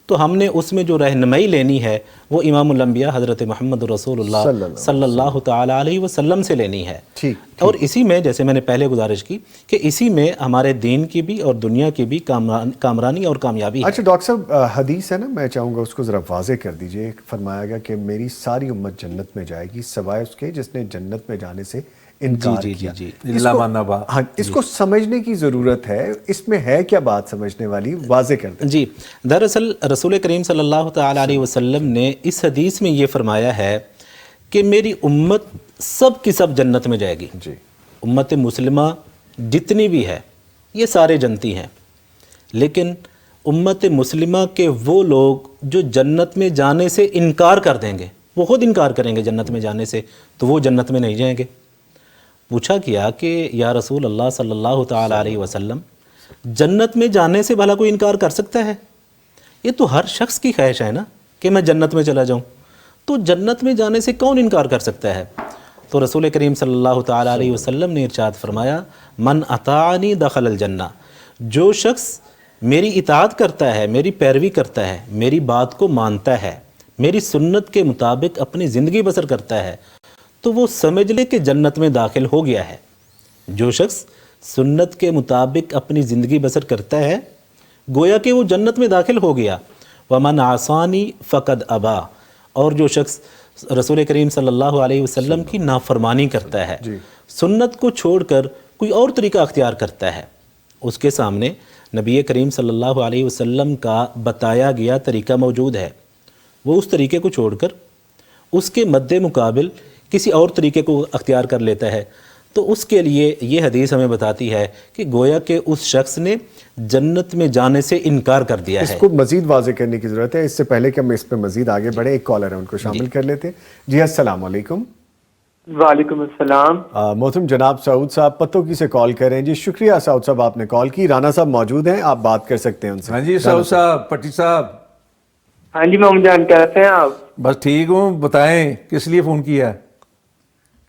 تو ہم نے اس میں جو رہنمائی لینی ہے وہ امام الانبیاء حضرت محمد رسول اللہ صلی اللہ تعالی علیہ وسلم سے لینی ہے۔ اور اسی میں، جیسے میں نے پہلے گزارش کی کہ اسی میں ہمارے دین کی بھی اور دنیا کی بھی کامرانی اور کامیابی ہے۔ اچھا ڈاکٹر صاحب، حدیث ہے نا، میں چاہوں گا اس کو ذرا واضح کر دیجئے۔ فرمایا گیا کہ میری ساری امت جنت میں جائے گی سوائے اس کے جس نے جنت میں جانے سے انکار کیا۔ ہاں، اس کو سمجھنے کی ضرورت ہے، اس میں ہے کیا بات سمجھنے والی، واضح کر دیں۔ جی، دراصل رسول کریم صلی اللہ تعالی علیہ وسلم نے اس حدیث میں یہ فرمایا ہے کہ میری امت سب کی سب جنت میں جائے گی۔ امت مسلمہ جتنی بھی ہے یہ سارے جنتی ہیں، لیکن امت مسلمہ کے وہ لوگ جو جنت میں جانے سے انکار کر دیں گے، وہ خود انکار کریں گے جنت میں جانے سے، تو وہ جنت میں نہیں جائیں گے۔ پوچھا گیا کہ یا رسول اللہ صلی اللہ تعالی علیہ وسلم، جنت میں جانے سے بھلا کوئی انکار کر سکتا ہے؟ یہ تو ہر شخص کی خواہش ہے نا کہ میں جنت میں چلا جاؤں، تو جنت میں جانے سے کون انکار کر سکتا ہے؟ تو رسول کریم صلی اللہ تعالی علیہ وسلم نے ارشاد فرمایا، من اطاعنی دخل الجنہ، جو شخص میری اطاعت کرتا ہے، میری پیروی کرتا ہے، میری بات کو مانتا ہے، میری سنت کے مطابق اپنی زندگی بسر کرتا ہے، تو وہ سمجھ لے کہ جنت میں داخل ہو گیا ہے۔ جو شخص سنت کے مطابق اپنی زندگی بسر کرتا ہے گویا کہ وہ جنت میں داخل ہو گیا۔ وَمَنْ عَصَانِي فَقَدْ أَبَى، اور جو شخص رسول کریم صلی اللہ علیہ وسلم کی نافرمانی کرتا ہے، سنت کو چھوڑ کر کوئی اور طریقہ اختیار کرتا ہے، اس کے سامنے نبی کریم صلی اللہ علیہ وسلم کا بتایا گیا طریقہ موجود ہے، وہ اس طریقے کو چھوڑ کر اس کے مد مقابل کسی اور طریقے کو اختیار کر لیتا ہے، تو اس کے لیے یہ حدیث ہمیں بتاتی ہے کہ گویا کہ اس شخص نے جنت میں جانے سے انکار کر دیا اس ہے۔ کو مزید واضح کرنے کی ضرورت ہے۔ اس سے پہلے کہ ہم اس پہ مزید آگے بڑھیں، ایک کالر ہے، ان کو شامل کر لیتے ہیں۔ جی السلام علیکم۔ وعلیکم السلام۔ محترم جناب سعود صاحب پتوکی سے کال کر رہے ہیں۔ جی شکریہ سعود صاحب، آپ نے کال کی۔ رانا صاحب موجود ہیں، آپ بات کر سکتے ہیں ان سے۔ ہاں جی سعود صاحب، پٹی صاحب۔ ہاں جی محمد جان، کیسے ہیں آپ؟ بس ٹھیک ہوں، بتائیں کس لیے فون کیا؟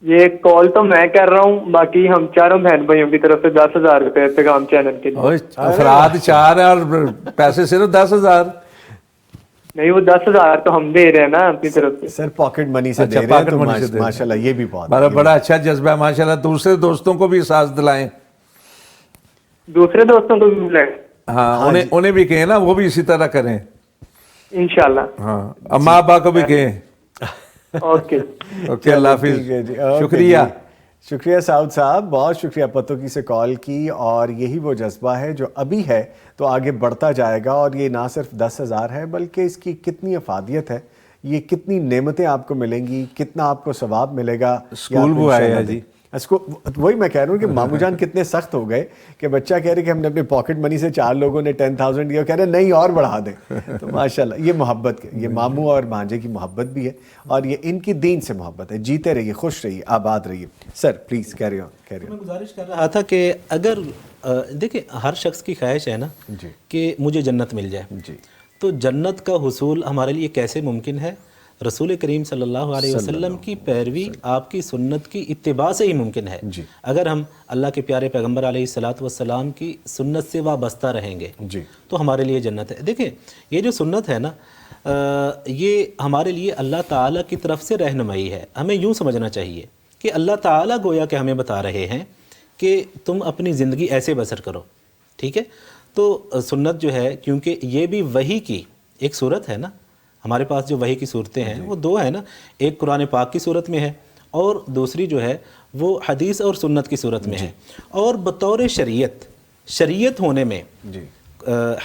یہ کال تو میں کر رہا ہوں، باقی ہم چاروں بہن بھائیوں کی طرف سے 10,000 روپے پیغام چینل کے لیے۔ افراد 4 ہیں اور پیسے صرف 10,000؟ نہیں، وہ 10,000 تو ہم دے رہے ہیں نا اپنی طرف سے۔ سر پاکٹ منی سے دے رہے ہیں، پاکٹ تو منی سے دے رہے ہیں۔ ماشاءاللہ یہ بھی بہت بڑا اچھا جذبہ ہے ماشاءاللہ۔ دوسرے دوستوں کو بھی احساس دلائیں۔ دوسرے دوستوں کو بھی ملائیں۔ ہاں انہیں بھی کہیں نا، وہ بھی اسی طرح کریں انشاءاللہ۔ ہاں، اماں ابا کو بھی کہیں۔ اوکے اوکے، اللہ حافظ۔ ٹھیک ہے جی، شکریہ۔ شکریہ سعود صاحب، بہت شکریہ پتوکی سے کال کی۔ اور یہی وہ جذبہ ہے جو ابھی ہے تو آگے بڑھتا جائے گا، اور یہ نہ صرف 10,000 ہے بلکہ اس کی کتنی افادیت ہے، یہ کتنی نعمتیں آپ کو ملیں گی، کتنا آپ کو ثواب ملے گا۔ اسکول وہ آئے ہیں جی، اس کو وہی میں کہہ رہا ہوں کہ مامو جان کتنے سخت ہو گئے کہ بچہ کہہ رہے کہ ہم نے اپنے پاکٹ منی سے 4 لوگوں نے 10,000 دیا، کہہ رہے نہیں اور بڑھا دیں۔ تو ماشاءاللہ یہ محبت، یہ ماموں اور بھانجے کی محبت بھی ہے، اور یہ ان کی دین سے محبت ہے۔ جیتے رہیے، خوش رہیے، آباد رہیے۔ Sir please carry on. میں گزارش کر رہا تھا کہ اگر دیکھیں ہر شخص کی خواہش ہے نا کہ مجھے جنت مل جائے، تو جنت کا حصول ہمارے لیے کیسے ممکن ہے؟ رسول کریم صلی اللہ علیہ وسلم کی پیروی، آپ کی سنت کی اتباع سے ہی ممکن ہے۔ اگر ہم اللہ کے پیارے پیغمبر علیہ الصلاۃ والسلام کی سنت سے وابستہ رہیں گے تو ہمارے لیے جنت ہے۔ دیکھیں یہ جو سنت ہے نا، یہ ہمارے لیے اللہ تعالیٰ کی طرف سے رہنمائی ہے۔ ہمیں یوں سمجھنا چاہیے کہ اللہ تعالیٰ گویا کہ ہمیں بتا رہے ہیں کہ تم اپنی زندگی ایسے بسر کرو، ٹھیک ہے؟ تو سنت جو ہے، کیونکہ یہ بھی وحی کی ایک صورت ہے نا، ہمارے پاس جو وحی کی صورتیں ہیں وہ 2 ہیں نا، ایک قرآن پاک کی صورت میں ہے اور دوسری جو ہے وہ حدیث اور سنت کی صورت میں ہے۔ اور بطور شریعت ہونے میں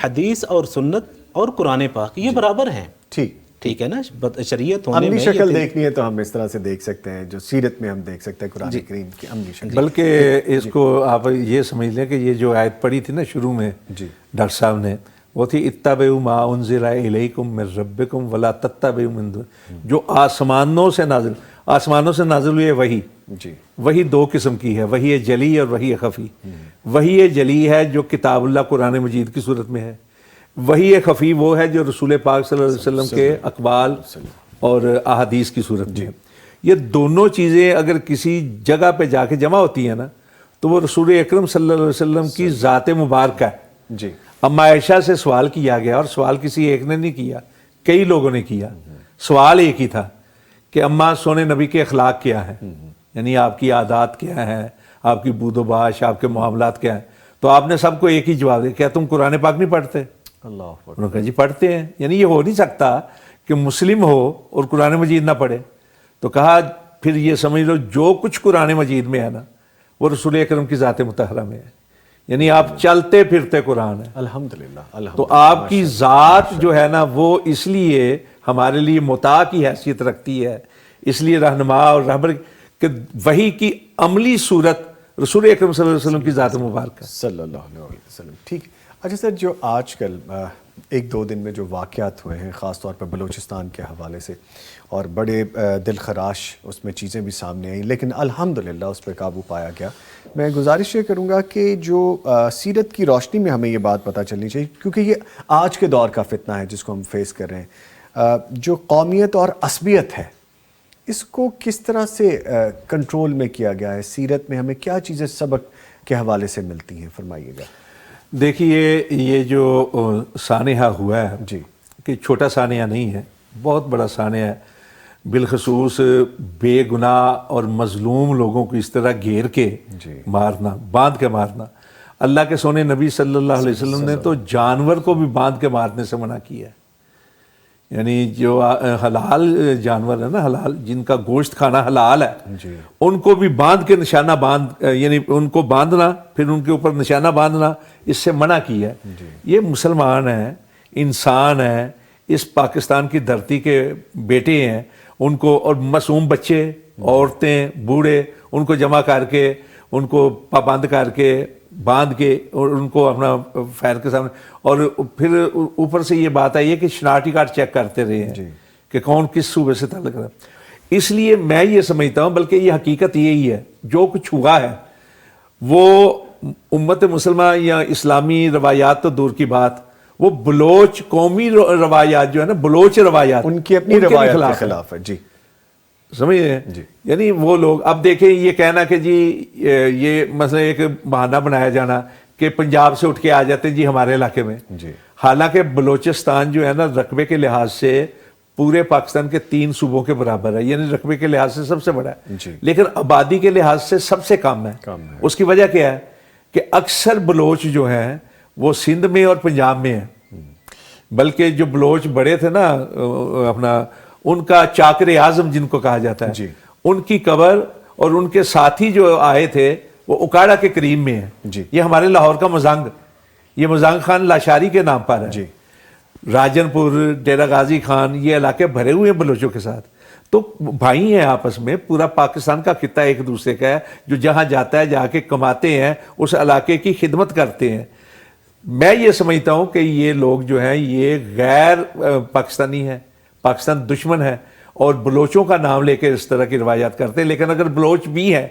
حدیث اور سنت اور قرآن پاک یہ برابر ہیں، ٹھیک ہے نا؟ شریعت ہونے عملی میں شکل دیکھنی ہے تو ہم اس طرح سے دیکھ سکتے ہیں، جو سیرت میں ہم دیکھ سکتے ہیں قرآن کریم کی عملی شکل۔ بلکہ اس کو آپ یہ سمجھ لیں کہ یہ جو آیت پڑھی تھی نا شروع میں ڈاکٹر صاحب نے، وہ تھی اتبعوا ما انزل الیکم من ربکم ولا تتبعوا من دون، جو آسمانوں سے نازل ہوئی ہے وہی 2 قسم کی ہے، وحی جلی اور وحی خفی۔ وحی جلی ہے جو کتاب اللہ قرآن مجید کی صورت میں ہے، وحی خفی وہ ہے جو رسول پاک صلی اللہ علیہ وسلم کے اقوال اور احادیث کی صورت میں ہے۔ یہ دونوں چیزیں اگر کسی جگہ پہ جا کے جمع ہوتی ہیں نا تو وہ رسول اکرم صلی اللہ علیہ وسلم کی ذات مبارکہ ہے۔ اما عائشہ سے سوال کیا گیا، اور سوال کسی ایک نے نہیں کیا، کئی لوگوں نے کیا۔ سوال ایک ہی تھا کہ اما سونے نبی کے اخلاق کیا ہیں، یعنی آپ کی عادات کیا ہیں، آپ کی بود و باش، آپ کے معاملات کیا ہیں؟ تو آپ نے سب کو ایک ہی جواب دیا، کیا تم قرآن پاک نہیں پڑھتے؟ انہوں نے کہا جی پڑھتے ہیں۔ یعنی یہ ہو نہیں سکتا کہ مسلم ہو اور قرآن مجید نہ پڑھے۔ تو کہا پھر یہ سمجھ لو جو کچھ قرآن مجید میں ہے نا وہ رسول اکرم کی ذات مطہرہ میں ہے، یعنی آپ چلتے پھرتے قرآن ہے۔ الحمدللہ۔ تو آپ کی ذات جو ہے نا وہ اس لیے ہمارے لیے مطاع کی حیثیت رکھتی ہے، اس لیے رہنما اور رہبر کہ وحی کی عملی صورت رسول اکرم صلی اللہ علیہ وسلم کی ذات مبارکہ صلی اللہ علیہ وسلم۔ ٹھیک۔ اچھا سر، جو آج کل 1-2 دن میں جو واقعات ہوئے ہیں خاص طور پر بلوچستان کے حوالے سے، اور بڑے دل خراش اس میں چیزیں بھی سامنے آئیں، لیکن الحمدللہ اس پہ قابو پایا گیا۔ میں گزارش یہ کروں گا کہ جو سیرت کی روشنی میں ہمیں یہ بات پتہ چلنی چاہیے، کیونکہ یہ آج کے دور کا فتنہ ہے جس کو ہم فیس کر رہے ہیں، جو قومیت اور عصبیت ہے، اس کو کس طرح سے کنٹرول میں کیا گیا ہے؟ سیرت میں ہمیں کیا چیزیں سبق کے حوالے سے ملتی ہیں، فرمائیے گا۔ دیکھیے یہ جو سانحہ ہوا ہے کہ چھوٹا سانحہ نہیں ہے، بہت بڑا سانحہ ہے، بالخصوص بے گناہ اور مظلوم لوگوں کو اس طرح گھیر کے مارنا، باندھ کے مارنا۔ اللہ کے سونے نبی صلی اللہ علیہ وسلم نے تو جانور کو بھی باندھ کے مارنے سے منع کیا ہے، یعنی جو حلال جانور ہے نا، حلال جن کا گوشت کھانا حلال ہے، ان کو بھی باندھ کے نشانہ یعنی ان کو باندھنا، پھر ان کے اوپر نشانہ باندھنا، اس سے منع کیا ہے۔ یہ مسلمان ہیں، انسان ہیں، اس پاکستان کی دھرتی کے بیٹے ہیں، ان کو اور معصوم بچے، عورتیں، بوڑھے، ان کو جمع کر کے، ان کو پابند کر کے، باندھ کے، اور ان کو اپنا فائر کے سامنے، اور پھر اوپر سے یہ بات آئی ہے کہ شناختی کارڈ چیک کرتے رہے ہیں کہ کون کس صوبے سے تعلق رہا۔ اس لیے میں یہ سمجھتا ہوں، بلکہ یہ حقیقت یہی ہے، جو کچھ ہوا ہے وہ امت مسلمہ یا اسلامی روایات تو دور کی بات، وہ بلوچ قومی روایات جو ہے نا، بلوچ روایات، ان کی اپنی روایات کے خلاف ہے۔ جی سمجھے؟ یعنی وہ لوگ اب دیکھیں، یہ کہنا کہ جی یہ مثلا ایک بہانہ بنایا جانا کہ پنجاب سے اٹھ کے آ جاتے ہیں جی ہمارے علاقے میں، حالانکہ بلوچستان جو ہے نا رقبے کے لحاظ سے پورے پاکستان کے 3 صوبوں کے برابر ہے، یعنی رقبے کے لحاظ سے سب سے بڑا ہے، لیکن آبادی کے لحاظ سے سب سے کم ہے۔ اس کی وجہ کیا ہے کہ اکثر بلوچ جو ہیں وہ سندھ میں اور پنجاب میں ہیں، بلکہ جو بلوچ بڑے تھے نا اپنا، ان کا چاکر اعظم جن کو کہا جاتا ہے، ان کی قبر اور ان کے ساتھی جو آئے تھے وہ اکاڑا کے قریب میں ہے۔ یہ ہمارے لاہور کا مزنگ، یہ مزنگ خان لاشاری کے نام پر ہے، راجن پور، ڈیرہ غازی خان، یہ علاقے بھرے ہوئے ہیں بلوچوں کے ساتھ، تو بھائی ہیں آپس میں، پورا پاکستان کا خطہ ایک دوسرے کا ہے، جو جہاں جاتا ہے جا کے کماتے ہیں، اس علاقے کی خدمت کرتے ہیں۔ میں یہ سمجھتا ہوں کہ یہ لوگ جو ہیں یہ غیر پاکستانی ہیں، پاکستان دشمن ہے، اور بلوچوں کا نام لے کے اس طرح کی روایات کرتے ہیں۔ لیکن اگر بلوچ بھی ہیں،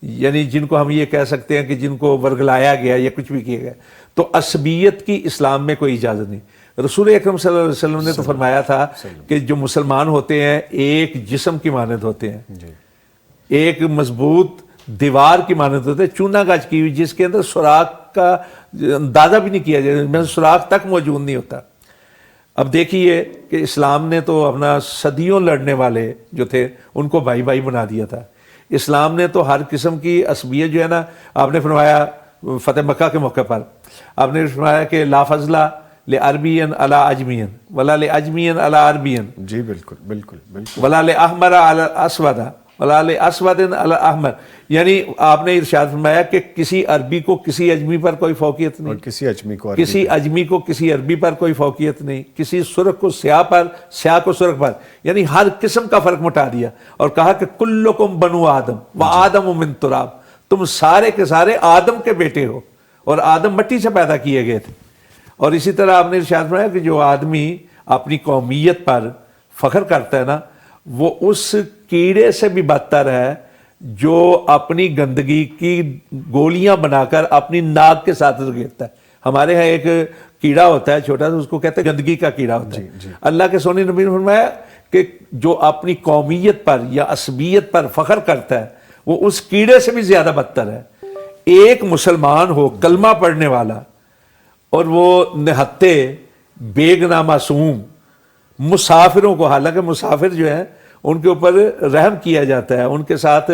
یعنی جن کو ہم یہ کہہ سکتے ہیں کہ جن کو ورگلایا گیا یا کچھ بھی کیا گیا، تو عصبیت کی اسلام میں کوئی اجازت نہیں۔ رسول اکرم صلی اللہ علیہ وسلم نے تو فرمایا تھا کہ جو مسلمان ہوتے ہیں ایک جسم کی مانند ہوتے ہیں، ایک مضبوط دیوار کی مانند ہوتے ہیں، چونا گاچھ کی ہوئی، جس کے اندر سوراخ کا اندازہ بھی نہیں کیا جائے، میں سوراخ تک موجود نہیں ہوتا۔ اب دیکھیے کہ اسلام نے تو اپنا صدیوں لڑنے والے جو تھے ان کو بھائی بھائی بنا دیا تھا۔ اسلام نے تو ہر قسم کی عصبیت جو ہے نا، آپ نے فرمایا فتح مکہ کے موقع پر، آپ نے فرمایا کہ لا فضل لعربین علی اجمین ولا لاجمین علی عربین، جی بالکل بالکل بالکل، ولا لاحمر علی اسود ولا لاسود علی احمر، یعنی آپ نے ارشاد فرمایا کہ کسی عربی کو کسی اجمی پر کوئی فوقیت نہیں، اور کسی اجمی کو کسی عربی پر کوئی فوقیت نہیں، کسی سرخ کو سیاہ پر، سیاہ کو سرخ پر، یعنی ہر قسم کا فرق مٹا دیا، اور کہا کہ کلکم بنو آدم وآدم من تراب، تم سارے کے سارے آدم کے بیٹے ہو، اور آدم مٹی سے پیدا کیے گئے تھے۔ اور اسی طرح آپ نے ارشاد فرمایا کہ جو آدمی اپنی قومیت پر فخر کرتا ہے نا، وہ اس کیڑے سے بھی بدتر ہے جو اپنی گندگی کی گولیاں بنا کر اپنی ناک کے ساتھ گرتا ہے۔ ہمارے ہاں ایک کیڑا ہوتا ہے چھوٹا سا، اس کو کہتے ہیں گندگی کا کیڑا ہوتا ہے۔ اللہ کے سونے نبی نے فرمایا کہ جو اپنی قومیت پر یا عصبیت پر فخر کرتا ہے وہ اس کیڑے سے بھی زیادہ بدتر ہے۔ ایک مسلمان ہو کلمہ پڑھنے والا اور وہ نہتے بے گناہ معصوم مسافروں کو، حالانکہ مسافر جو ہیں ان کے اوپر رحم کیا جاتا ہے، ان کے ساتھ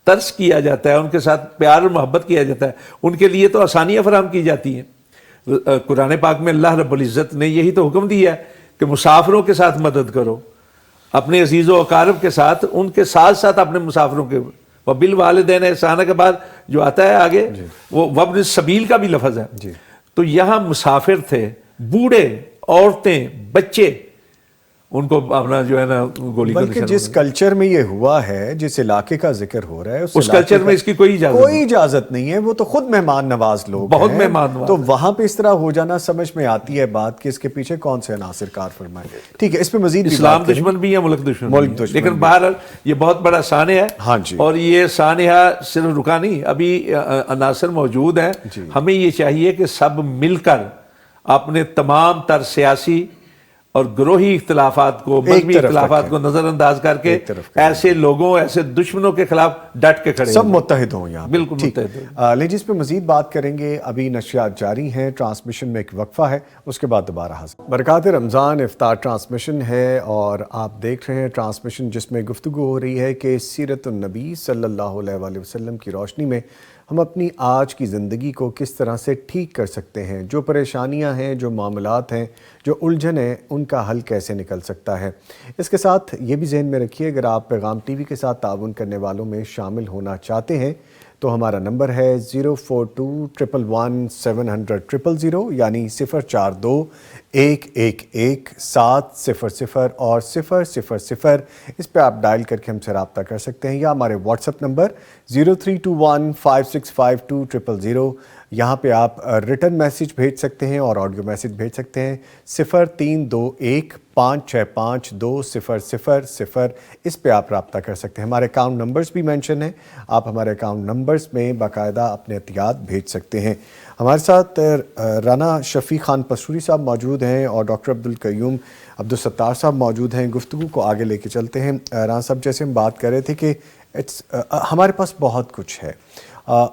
ترس کیا جاتا ہے، ان کے ساتھ پیار اور محبت کیا جاتا ہے، ان کے لیے تو آسانیاں فراہم کی جاتی ہیں۔ قرآن پاک میں اللہ رب العزت نے یہی تو حکم دیا ہے کہ مسافروں کے ساتھ مدد کرو، اپنے عزیز و اقارب کے ساتھ، ان کے ساتھ ساتھ اپنے مسافروں کے، وبالوالدین احسانہ کے بعد جو آتا ہے آگے وہ وابن السبیل کا بھی لفظ ہے۔ تو یہاں مسافر تھے، بوڑھے، عورتیں، بچے، ان کو اپنا جو ہے نا گولی، بلکہ جس کلچر میں یہ ہوا ہے، جس علاقے کا ذکر ہو رہا ہے، اس کلچر میں اس کی کوئی اجازت نہیں ہے، وہ تو خود مہمان نواز لوگ بہت مہمان نواز، تو وہاں پہ اس طرح ہو جانا سمجھ میں آتی ہے بات کہ اس کے پیچھے کون سے عناصر کار فرمائے۔ ٹھیک ہے، اس پہ مزید اسلام دشمن بھی ہے، ملک دشمن، لیکن بہرحال یہ بہت بڑا سانحہ ہے، اور یہ سانحہ صرف رکا نہیں، ابھی عناصر موجود ہیں۔ ہمیں یہ چاہیے کہ سب مل کر اپنے تمام تر سیاسی اور گروہی اختلافات کو، مذہبی اختلافات کو نظر انداز کر کے ایسے لوگوں، ایسے دشمنوں کے خلاف ڈٹ کے کھڑے، سب متحد ہوں یہاں، بالکل متحد ہوں۔ لیجیے اس پہ مزید بات کریں گے، ابھی نشریات جاری ہیں، ٹرانسمیشن میں ایک وقفہ ہے، اس کے بعد دوبارہ حاضر۔ برکات رمضان افطار ٹرانسمیشن ہے اور آپ دیکھ رہے ہیں ٹرانسمیشن جس میں گفتگو ہو رہی ہے کہ سیرت النبی صلی اللہ علیہ وسلم کی روشنی میں ہم اپنی آج کی زندگی کو کس طرح سے ٹھیک کر سکتے ہیں، جو پریشانیاں ہیں، جو معاملات ہیں، جو الجھن ہے ان کا حل کیسے نکل سکتا ہے۔ اس کے ساتھ یہ بھی ذہن میں رکھیے، اگر آپ پیغام ٹی وی کے ساتھ تعاون کرنے والوں میں شامل ہونا چاہتے ہیں تو ہمارا نمبر ہے 042111700 یعنی 042111700 اور 000، اس پہ آپ ڈائل کر کے ہم سے رابطہ کر سکتے ہیں، یا ہمارے واٹس ایپ نمبر 0321565200، یہاں پہ آپ ریٹن میسیج بھیج سکتے ہیں اور آڈیو میسیج بھیج سکتے ہیں 0321565200، اس پہ آپ رابطہ کر سکتے ہیں۔ ہمارے اکاؤنٹ نمبرز بھی مینشن ہیں، آپ ہمارے اکاؤنٹ نمبرز میں باقاعدہ اپنے عطیات بھیج سکتے ہیں۔ ہمارے ساتھ رانا شفیق خان پسوری صاحب موجود ہیں اور ڈاکٹر عبدالقیوم عبدالستار صاحب موجود ہیں۔ گفتگو کو آگے لے کے چلتے ہیں۔ رانا صاحب، جیسے ہم بات کر رہے تھے کہ ہمارے پاس بہت کچھ ہے،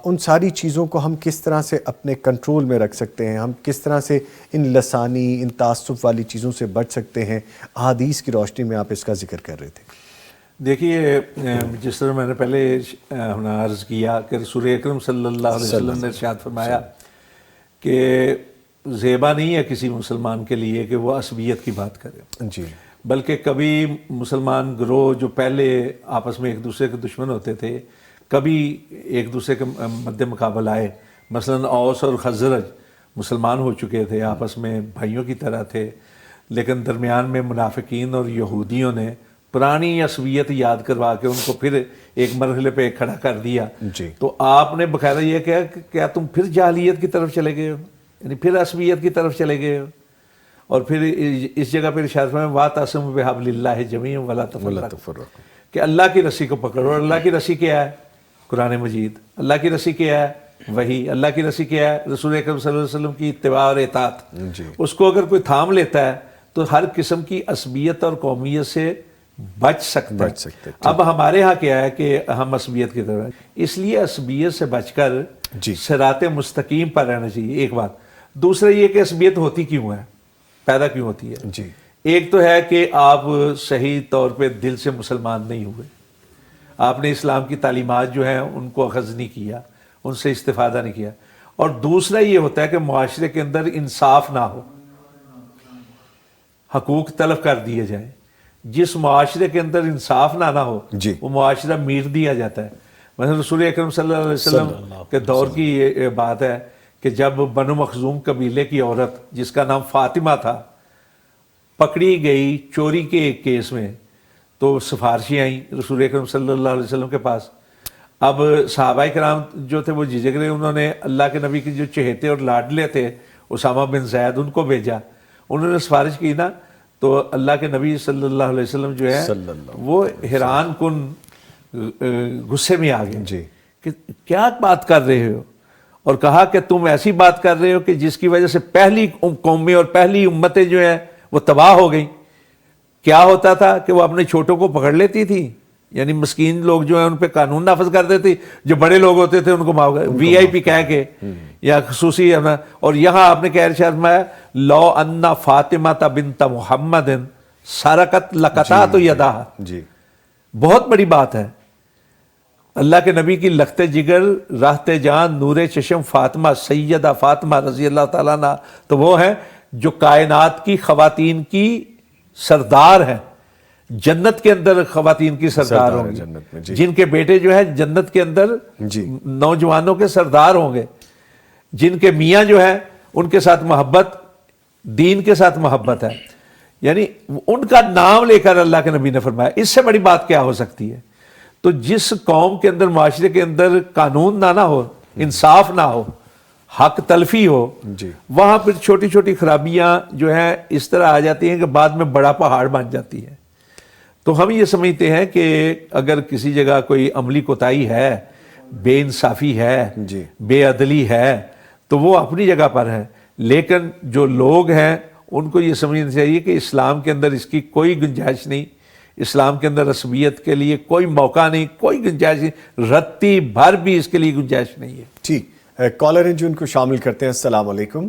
ان ساری چیزوں کو ہم کس طرح سے اپنے کنٹرول میں رکھ سکتے ہیں، ہم کس طرح سے ان لسانی، ان تعصب والی چیزوں سے بچ سکتے ہیں؟ احادیث کی روشنی میں آپ اس کا ذکر کر رہے تھے۔ دیکھیے، جس طرح میں نے پہلے عرض کیا کہ رسول اکرم صلی اللہ علیہ وسلم نے ارشاد فرمایا کہ زیبا نہیں ہے کسی مسلمان کے لیے کہ وہ عصبیت کی بات کرے، جی، بلکہ کبھی مسلمان گروہ جو پہلے آپس میں ایک دوسرے کے دشمن ہوتے تھے، کبھی ایک دوسرے کے مد مقابل آئے۔ مثلا اوس اور خزرج مسلمان ہو چکے تھے، آپس میں بھائیوں کی طرح تھے، لیکن درمیان میں منافقین اور یہودیوں نے پرانی عصبیت یاد کروا کے ان کو پھر ایک مرحلے پہ کھڑا کر دیا۔ جی، تو آپ نے باقاعدہ یہ کہا کہ کیا تم پھر جاہلیت کی طرف چلے گئے ہو، یعنی پھر عصبیت کی طرف چلے گئے ہو؟ اور پھر اس جگہ پہ ارشاد فرمایا وَاعْتَصِمُوا بِحَبْلِ اللَّهِ جَمِيعًا وَلَا تَفَرَّقُوا، کہ اللہ کی رسی کو پکڑو۔ اور اللہ کی رسی کیا ہے؟ قرآن مجید۔ اللہ کی رسی کیا ہے؟ وحی۔ اللہ کی رسی کیا ہے؟ رسول اکرم صلی اللہ علیہ وسلم کی اتباع اور اطاعت۔ اس کو اگر کوئی تھام لیتا ہے تو ہر قسم کی عصبیت اور قومیت سے بچ سکتا ہے۔ اب ہمارے ہاں کیا ہے کہ ہم عصبیت کی طرف، اس لیے عصبیت سے بچ کر صراط مستقیم پر رہنا چاہیے، ایک بات۔ دوسرا یہ کہ عصبیت ہوتی کیوں ہے، پیدا کیوں ہوتی ہے؟ ایک تو ہے کہ آپ صحیح طور پہ دل سے مسلمان نہیں ہوئے، آپ نے اسلام کی تعلیمات جو ہیں ان کو اخذ نہیں کیا، ان سے استفادہ نہیں کیا۔ اور دوسرا یہ ہوتا ہے کہ معاشرے کے اندر انصاف نہ ہو، حقوق تلف کر دیے جائیں۔ جس معاشرے کے اندر انصاف نہ ہو وہ معاشرہ میر دیا جاتا ہے۔ مثلا رسول اکرم صلی اللہ علیہ وسلم کے دور کی یہ بات ہے کہ جب بنو مخزوم قبیلے کی عورت جس کا نام فاطمہ تھا پکڑی گئی چوری کے ایک کیس میں، تو سفارشی آئیں رسول اکرم صلی اللہ علیہ وسلم کے پاس۔ اب صحابہ کرام جو تھے وہ جھجک رہے، انہوں نے اللہ کے نبی کے جو چہیتے اور لاڈلے تھے اسامہ بن زید ان کو بھیجا، انہوں نے سفارش کی نا، تو اللہ کے نبی صلی اللہ علیہ وسلم جو ہے وہ حیران کن غصے میں آ گئے کہ کیا بات کر رہے ہو، اور کہا کہ تم ایسی بات کر رہے ہو کہ جس کی وجہ سے پہلی قومیں اور پہلی امتیں جو ہیں وہ تباہ ہو گئیں۔ کیا ہوتا تھا کہ وہ اپنے چھوٹوں کو پکڑ لیتی تھی، یعنی مسکین لوگ جو ہیں ان پہ قانون نافذ کر دیتے، جو بڑے لوگ ہوتے تھے ان کو معاف کر، وی آئی پی کہہ کے یا خصوصی۔ اور یہاں آپ نے کیا ارشاد فرمایا، لو ان فاطمہ بنت محمد سرقت لقطعت یدہا، بہت بڑی بات ہے۔ اللہ کے نبی کی لخت جگر، راحت جان، نور چشم فاطمہ، سیدہ فاطمہ رضی اللہ تعالیٰ عنہ، تو وہ ہیں جو کائنات کی خواتین کی سردار ہیں، جنت کے اندر خواتین کی سردار ہوں گی، جن کے بیٹے جو ہیں جنت کے اندر نوجوانوں کے سردار ہوں گے، جن کے میاں جو ہیں ان کے ساتھ محبت، دین کے ساتھ محبت ہے، یعنی ان کا نام لے کر اللہ کے نبی نے فرمایا۔ اس سے بڑی بات کیا ہو سکتی ہے؟ تو جس قوم کے اندر، معاشرے کے اندر قانون نہ ہو، انصاف نہ ہو، حق تلفی ہو، وہاں پھر چھوٹی چھوٹی خرابیاں جو ہیں اس طرح آ جاتی ہیں کہ بعد میں بڑا پہاڑ بن جاتی ہے۔ تو ہم یہ سمجھتے ہیں کہ اگر کسی جگہ کوئی عملی کوتاہی ہے، بے انصافی ہے، بے عدلی ہے، تو وہ اپنی جگہ پر ہے، لیکن جو لوگ ہیں ان کو یہ سمجھنا چاہیے کہ اسلام کے اندر اس کی کوئی گنجائش نہیں، اسلام کے اندر عصبیت کے لیے کوئی موقع نہیں، کوئی گنجائش نہیں، رتی بھر بھی اس کے لیے گنجائش نہیں ہے۔ ٹھیک، کالر ہیں جو ان کو شامل کرتے ہیں۔ السلام علیکم۔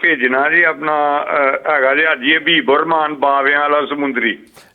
ਭੇਜਣਾ ਜੀ ਆਪਣਾ ਹੈਗਾ ਜੀ ਅੱਜ ਇਹ ਬੀਬਰਮਾਨ ਬਾਵਿਆਂ ਵਾਲਾ ਸਮੁੰਦਰੀ।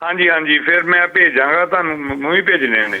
ਹਾਂਜੀ ਹਾਂਜੀ, ਫਿਰ ਮੈਂ ਭੇਜਾਂਗਾ ਤੁਹਾਨੂੰ, ਮੈਂ ਵੀ ਭੇਜਣੇ ਨੇ।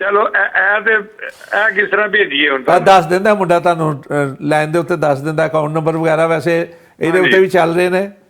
ਚਲੋ ਇਹ ਕਿਸ ਤਰ੍ਹਾਂ ਭੇਜੀਏ ਹੁਣ ਤਾਂ ਦੱਸ ਦਿੰਦਾ ਮੁੰਡਾ ਤੁਹਾਨੂੰ, ਲਾਈਨ ਦੇ ਉੱਤੇ ਦੱਸ ਦਿੰਦਾ ਅਕਾਊਂਟ ਨੰਬਰ ਵਗੈਰਾ। ਵੈਸੇ ਇਹਦੇ ਉੱਤੇ ਵੀ ਚੱਲ ਰਹੇ ਨੇ,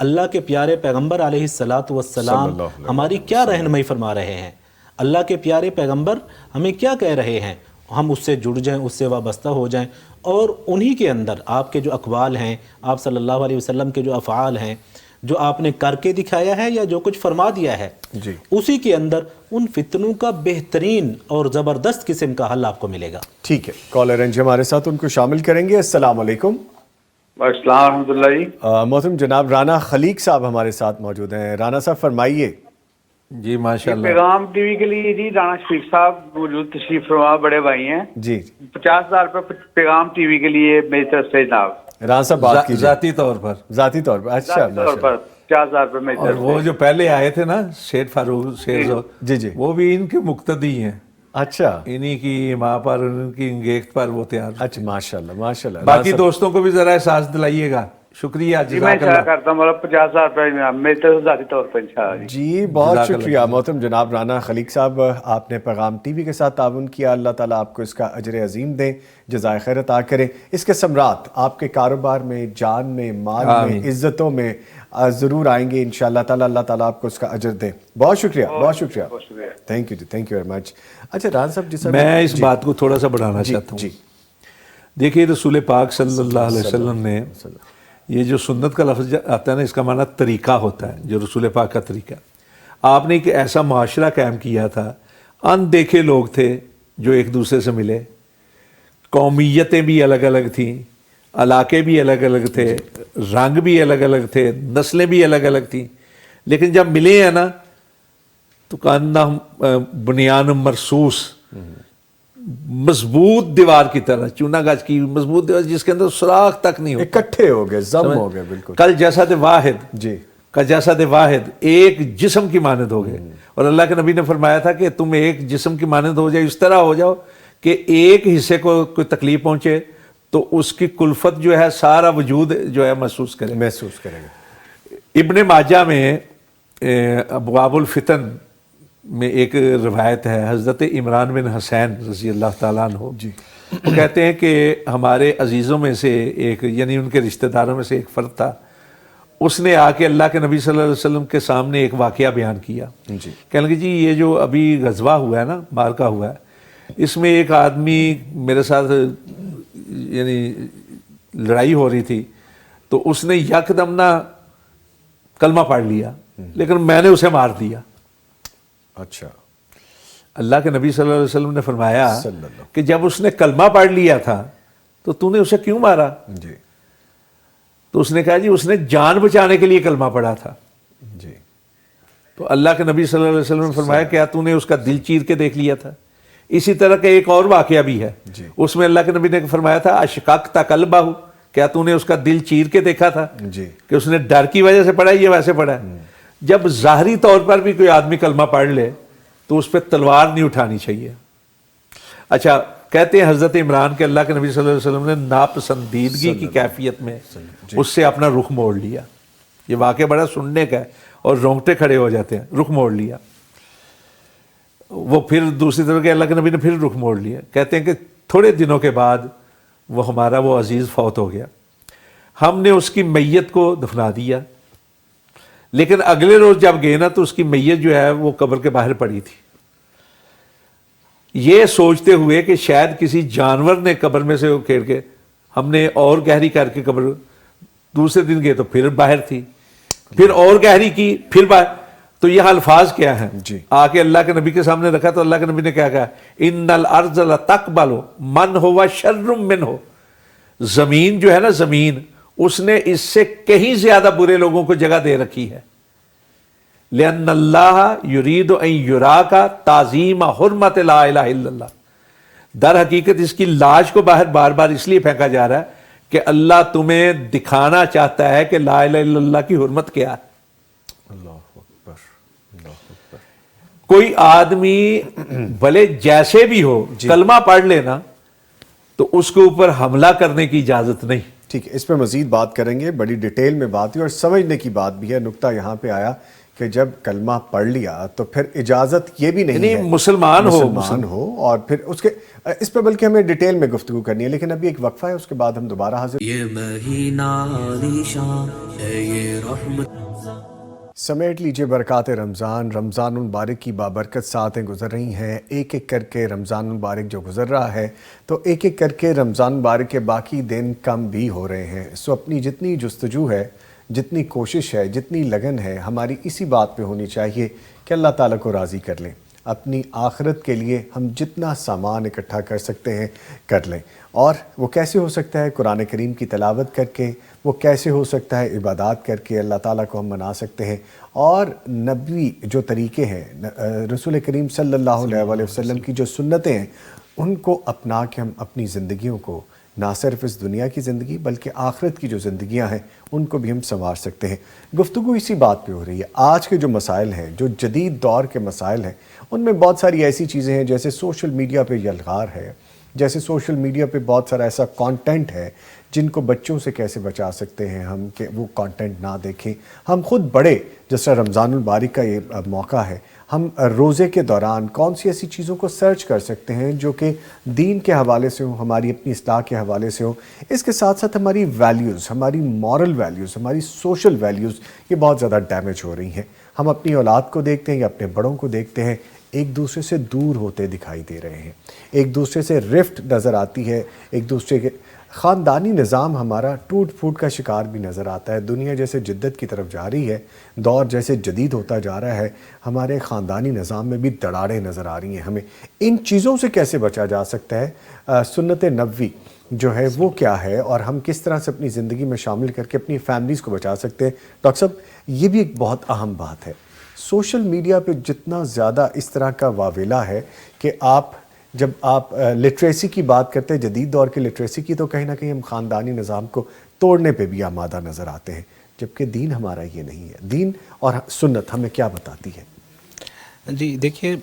اللہ کے پیارے پیغمبر علیہ الصلاۃ والسلام ہماری کیا رہنمائی فرما رہے ہیں، اللہ کے پیارے پیغمبر ہمیں کیا کہہ رہے ہیں، ہم اس سے جڑ جائیں، اس سے وابستہ ہو جائیں، اور انہی کے اندر آپ کے جو اقوال ہیں، آپ صلی اللہ علیہ وسلم کے جو افعال ہیں، جو آپ نے کر کے دکھایا ہے یا جو کچھ فرما دیا ہے، جی اسی کے اندر ان فتنوں کا بہترین اور زبردست قسم کا حل آپ کو ملے گا۔ ٹھیک ہے، کالر ہیں جی ہمارے ساتھ، ان کو شامل کریں گے۔ السلام علیکم۔ السلام ورحمۃ اللہ جی۔ محترم جناب رانا خلیق صاحب ہمارے ساتھ موجود ہیں۔ رانا صاحب فرمائیے۔ جی ماشاء اللہ۔ پیغام ٹی وی کے لیے جی رانا شفیق صاحب موجود تشریف فرما، بڑے بھائی ہیں جی 50,000 روپے پیغام ٹی وی کے لیے میری طرف سے جناب، رانا صاحب بات کیجیے ذاتی طور پر۔ ذاتی طور پر۔ اچھا ذاتی طور پر 50,000 روپے میری اور طرف وہ سے۔ جو پہلے آئے تھے نا شیخ فاروق شیخ جی جی وہ بھی ان کے مقتدی ہیں، اچھا انہی کی ماں پر ان کی انگیخت پر وہ تیار۔ اچھا ماشاء اللہ ماشاء اللہ۔ باقی دوستوں کو بھی ذرا احساس دلائیے گا۔ شکریہ، جی میں جزاک اشارہ اللہ۔ کرتا ہوں، مطلب 50,000 روپے میری طرف سے ذاتی طور پر انشاءاللہ جی۔ جی بہت جزاک اللہ شکریہ محترم جناب رانا خلیق صاحب، آپ نے پیغام ٹی وی کے ساتھ تعاون کیا، اللہ تعالیٰ آپ کو اس کا اجر عظیم دیں، جزائے خیر عطا کریں۔ اس کے ثمرات آپ کے کاروبار میں، جان میں، مال میں، عزتوں میں ضرور آئیں گے انشاءاللہ تعالیٰ، اللہ تعالیٰ آپ کو اس کا اجر دیں۔ بہت شکریہ بہت شکریہ، تھینک یو جی، تھینک یو ویری مچ۔ اچھا رانا صاحب جی سر میں اس بات کو تھوڑا سا بڑھانا چاہتا ہوں۔ جی دیکھیے رسول پاک صلی اللہ علیہ وسلم نے یہ جو سنت کا لفظ آتا ہے نا، اس کا معنی طریقہ ہوتا ہے، جو رسول پاک کا طریقہ۔ آپ نے ایک ایسا معاشرہ قائم کیا تھا، ان دیکھے لوگ تھے جو ایک دوسرے سے ملے، قومیتیں بھی الگ الگ تھیں، علاقے بھی الگ الگ تھے، رنگ بھی الگ الگ تھے، نسلیں بھی الگ الگ تھیں، لیکن جب ملے ہیں نا تو کاننا بنیان مرصوص، مضبوط دیوار کی طرح، چونا گاچھ کی مضبوط دیوار جس کے اندر سراخ تک نہیں ہوتا، اکٹھے ہو گئے، ضم ہو گئے، بالکل کل جسد واحد، جی کا جسد واحد، ایک جسم کی مانند ہو گئے۔ اور اللہ کے نبی نے فرمایا تھا کہ تم ایک جسم کی مانند ہو جاؤ، اس طرح ہو جاؤ کہ ایک حصے کو کوئی تکلیف پہنچے تو اس کی کلفت جو ہے سارا وجود جو ہے محسوس کرے گا۔ ابن ماجہ میں ابواب الفتن میں ایک روایت ہے، حضرت عمران بن حسین رضی اللہ تعالیٰ عنہ جی وہ کہتے ہیں کہ ہمارے عزیزوں میں سے ایک، یعنی ان کے رشتہ داروں میں سے ایک فرد تھا، اس نے آ کے اللہ کے نبی صلی اللہ علیہ وسلم کے سامنے ایک واقعہ بیان کیا جی، کہنے لگے جی یہ جو ابھی غزوہ ہوا ہے نا، مارکہ ہوا ہے، اس میں ایک آدمی میرے ساتھ یعنی لڑائی ہو رہی تھی، تو اس نے یکدم نہ کلمہ پڑھ لیا، لیکن میں نے اسے مار دیا۔ اچھا، اللہ کے نبی صلی اللہ علیہ وسلم نے فرمایا کہ جب اس نے کلمہ پڑھ لیا تھا تو نے اسے کیوں مارا؟ جی تو اس نے کہا جی اس نے جان بچانے کے لیے کلمہ پڑھا تھا۔ جی تو اللہ کے نبی صلی اللہ علیہ وسلم نے فرمایا کیا تو نے اس کا دل چیر کے دیکھ لیا تھا؟ اسی طرح کا ایک اور واقعہ بھی ہے، اس میں اللہ کے نبی نے فرمایا تھا اشققت قلبہ، کیا تو نے اس کا دل چیر کے دیکھا تھا کہ اس نے ڈر کی وجہ سے پڑھا ہے یا ویسے پڑھا ہے؟ جب ظاہری طور پر بھی کوئی آدمی کلمہ پڑھ لے تو اس پہ تلوار نہیں اٹھانی چاہیے۔ اچھا کہتے ہیں حضرت عمران کے اللہ کے نبی صلی اللہ علیہ وسلم نے ناپسندیدگی کی کیفیت میں اس سے اپنا رخ موڑ لیا۔ یہ واقعہ بڑا سننے کا ہے اور رونگٹے کھڑے ہو جاتے ہیں، رخ موڑ لیا۔ وہ پھر دوسری طرف کہ اللہ کے نبی نے پھر رخ موڑ لیا۔ کہتے ہیں کہ تھوڑے دنوں کے بعد وہ ہمارا وہ عزیز فوت ہو گیا، ہم نے اس کی میت کو دفنا دیا، لیکن اگلے روز جب گئے نا تو اس کی میت جو ہے وہ قبر کے باہر پڑی تھی، یہ سوچتے ہوئے کہ شاید کسی جانور نے قبر میں سے کھیڑ کے، ہم نے اور گہری کر کے قبر، دوسرے دن گئے تو پھر باہر تھی، پھر اور گہری کی، پھر باہر۔ تو یہ الفاظ کیا ہیں؟ آ کے اللہ کے نبی کے سامنے رکھا تو اللہ کے نبی نے کیا کہا؟ ان الارض لتقبل من هو شر منه، زمین جو ہے نا، زمین اس نے اس سے کہیں زیادہ برے لوگوں کو جگہ دے رکھی ہے۔ لأن اللہ یرید ان یراک تعظیم حرمت لا الہ الا اللہ، در حقیقت اس کی لاش کو باہر بار بار اس لیے پھینکا جا رہا ہے کہ اللہ تمہیں دکھانا چاہتا ہے کہ لا الہ الا اللہ کی حرمت کیا ہے۔ کوئی آدمی بھلے جیسے بھی ہو کلمہ پڑھ لینا تو اس کے اوپر حملہ کرنے کی اجازت نہیں۔ ٹھیک ہے، اس پہ مزید بات کریں گے، بڑی ڈیٹیل میں بات ہوئی اور سمجھنے کی بات بھی ہے۔ نکتہ یہاں پہ آیا کہ جب کلمہ پڑھ لیا تو پھر اجازت یہ بھی نہیں ہے مسلمان ہو اور پھر اس کے اس پہ بلکہ ہمیں ڈیٹیل میں گفتگو کرنی ہے، لیکن ابھی ایک وقفہ ہے، اس کے بعد ہم دوبارہ حاضر۔ یہ مہینہ عالیشان ہے، یہ رحمت سمیٹ لیجئے برکات رمضان۔ رمضان المبارک کی بابرکت ساعتیں گزر رہی ہیں، ایک ایک کر کے رمضان المبارک جو گزر رہا ہے تو ایک ایک کر کے رمضان المبارک کے باقی دن کم بھی ہو رہے ہیں۔ سو اپنی جتنی جستجو ہے، جتنی کوشش ہے، جتنی لگن ہے، ہماری اسی بات پہ ہونی چاہیے کہ اللہ تعالیٰ کو راضی کر لیں۔ اپنی آخرت کے لیے ہم جتنا سامان اکٹھا کر سکتے ہیں کر لیں، اور وہ کیسے ہو سکتا ہے؟ قرآن کریم کی تلاوت کر کے، وہ کیسے ہو سکتا ہے؟ عبادات کر کے اللہ تعالیٰ کو ہم منا سکتے ہیں، اور نبوی جو طریقے ہیں، رسول کریم صلی اللہ علیہ وسلم کی جو سنتیں ہیں، ان کو اپنا کے ہم اپنی زندگیوں کو نہ صرف اس دنیا کی زندگی بلکہ آخرت کی جو زندگیاں ہیں ان کو بھی ہم سنوار سکتے ہیں۔ گفتگو اسی بات پہ ہو رہی ہے۔ آج کے جو مسائل ہیں، جو جدید دور کے مسائل ہیں، ان میں بہت ساری ایسی چیزیں ہیں جیسے سوشل میڈیا پہ یلغار ہے، جیسے سوشل میڈیا پہ بہت سارا ایسا کانٹینٹ ہے جن کو بچوں سے کیسے بچا سکتے ہیں ہم کہ وہ کانٹینٹ نہ دیکھیں۔ ہم خود بڑے، جس طرح رمضان المبارک کا یہ موقع ہے، ہم روزے کے دوران کون سی ایسی چیزوں کو سرچ کر سکتے ہیں جو کہ دین کے حوالے سے ہوں، ہماری اپنی اصلاح کے حوالے سے ہوں، اس کے ساتھ ساتھ ہماری ویلیوز، ہماری مورل ویلیوز، ہماری سوشل ویلیوز یہ بہت زیادہ ڈیمیج ہو رہی ہیں۔ ہم اپنی اولاد کو دیکھتے ہیں یا اپنے بڑوں کو دیکھتے ہیں، ایک دوسرے سے دور ہوتے دکھائی دے رہے ہیں، ایک دوسرے سے رفٹ نظر آتی ہے، ایک دوسرے کے خاندانی نظام ہمارا ٹوٹ پھوٹ کا شکار بھی نظر آتا ہے۔ دنیا جیسے جدت کی طرف جا رہی ہے، دور جیسے جدید ہوتا جا رہا ہے، ہمارے خاندانی نظام میں بھی دراڑیں نظر آ رہی ہیں۔ ہمیں ان چیزوں سے کیسے بچا جا سکتا ہے؟ سنت نبوی جو ہے وہ کیا ہے، اور ہم کس طرح سے اپنی زندگی میں شامل کر کے اپنی فیملیز کو بچا سکتے ہیں؟ ڈاکٹر صاحب، یہ بھی ایک بہت اہم بات ہے۔ سوشل میڈیا پہ جتنا زیادہ اس طرح کا واویلا ہے کہ جب آپ لٹریسی کی بات کرتے ہیں، جدید دور کی لٹریسی کی، تو کہیں نہ کہیں ہم خاندانی نظام کو توڑنے پہ بھی آمادہ نظر آتے ہیں، جبکہ دین ہمارا یہ نہیں ہے۔ دین اور سنت ہمیں کیا بتاتی ہے؟ جی دیکھیے،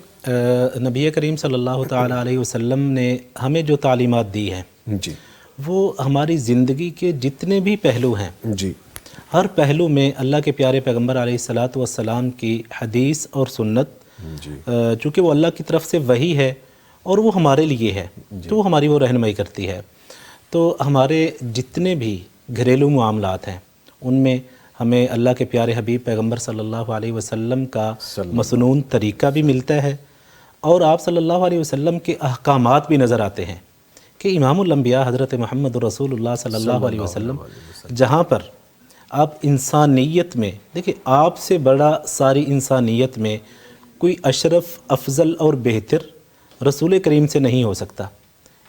نبی کریم صلی اللہ تعالیٰ علیہ وسلم نے ہمیں جو تعلیمات دی ہیں جی، وہ ہماری زندگی کے جتنے بھی پہلو ہیں، جی، ہر پہلو میں اللہ کے پیارے پیغمبر علیہ الصلاۃ والسلام کی حدیث اور سنت، چونکہ وہ اللہ کی طرف سے وحی ہے اور وہ ہمارے لیے ہے، تو وہ ہماری وہ رہنمائی کرتی ہے۔ تو ہمارے جتنے بھی گھریلو معاملات ہیں ان میں ہمیں اللہ کے پیارے حبیب پیغمبر صلی اللہ علیہ وسلم کا مسنون طریقہ بھی ملتا ہے، اور آپ صلی اللہ علیہ وسلم کے احکامات بھی نظر آتے ہیں کہ امام الانبیاء حضرت محمد رسول اللہ صلی اللہ علیہ وسلم جہاں پر آپ انسانیت میں، دیکھیں آپ سے بڑا ساری انسانیت میں کوئی اشرف، افضل اور بہتر رسول کریم سے نہیں ہو سکتا،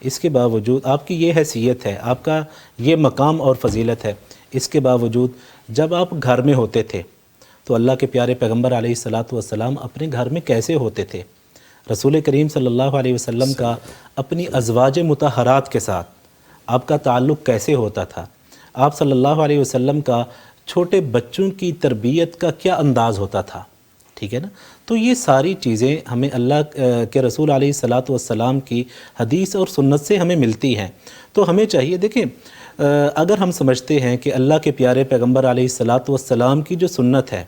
اس کے باوجود آپ کی یہ حیثیت ہے، آپ کا یہ مقام اور فضیلت ہے، اس کے باوجود جب آپ گھر میں ہوتے تھے تو اللہ کے پیارے پیغمبر علیہ الصلاۃ والسلام اپنے گھر میں کیسے ہوتے تھے؟ رسول کریم صلی اللہ علیہ وسلم کا اپنی ازواج مطہرات کے ساتھ آپ کا تعلق کیسے ہوتا تھا؟ آپ صلی اللہ علیہ وسلم کا چھوٹے بچوں کی تربیت کا کیا انداز ہوتا تھا؟ ٹھیک ہے نا؟ تو یہ ساری چیزیں ہمیں اللہ کے رسول علیہ الصلاۃ والسلام کی حدیث اور سنت سے ہمیں ملتی ہیں۔ تو ہمیں چاہیے، دیکھیں اگر ہم سمجھتے ہیں کہ اللہ کے پیارے پیغمبر علیہ الصلاۃ والسلام کی جو سنت ہے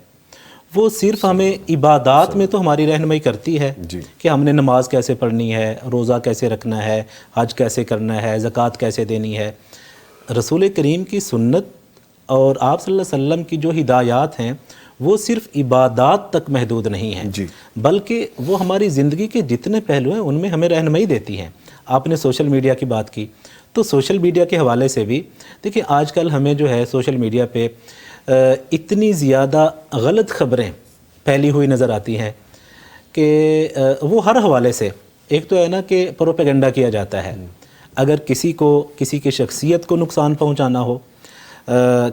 وہ صرف ہمیں عبادات میں تو ہماری رہنمائی کرتی ہے کہ ہم نے نماز کیسے پڑھنی ہے، روزہ کیسے رکھنا ہے، حج کیسے کرنا ہے، زکوٰۃ کیسے دینی ہے، رسول کریم کی سنت اور آپ صلی اللہ علیہ وسلم کی جو ہدایات ہیں وہ صرف عبادات تک محدود نہیں ہیں، بلکہ وہ ہماری زندگی کے جتنے پہلو ہیں ان میں ہمیں رہنمائی دیتی ہیں۔ آپ نے سوشل میڈیا کی بات کی، تو سوشل میڈیا کے حوالے سے بھی دیکھیں آج کل ہمیں جو ہے سوشل میڈیا پہ اتنی زیادہ غلط خبریں پھیلی ہوئی نظر آتی ہیں کہ وہ ہر حوالے سے، ایک تو ہے نا کہ پروپیگنڈا کیا جاتا ہے، اگر کسی کو کسی کی شخصیت کو نقصان پہنچانا ہو،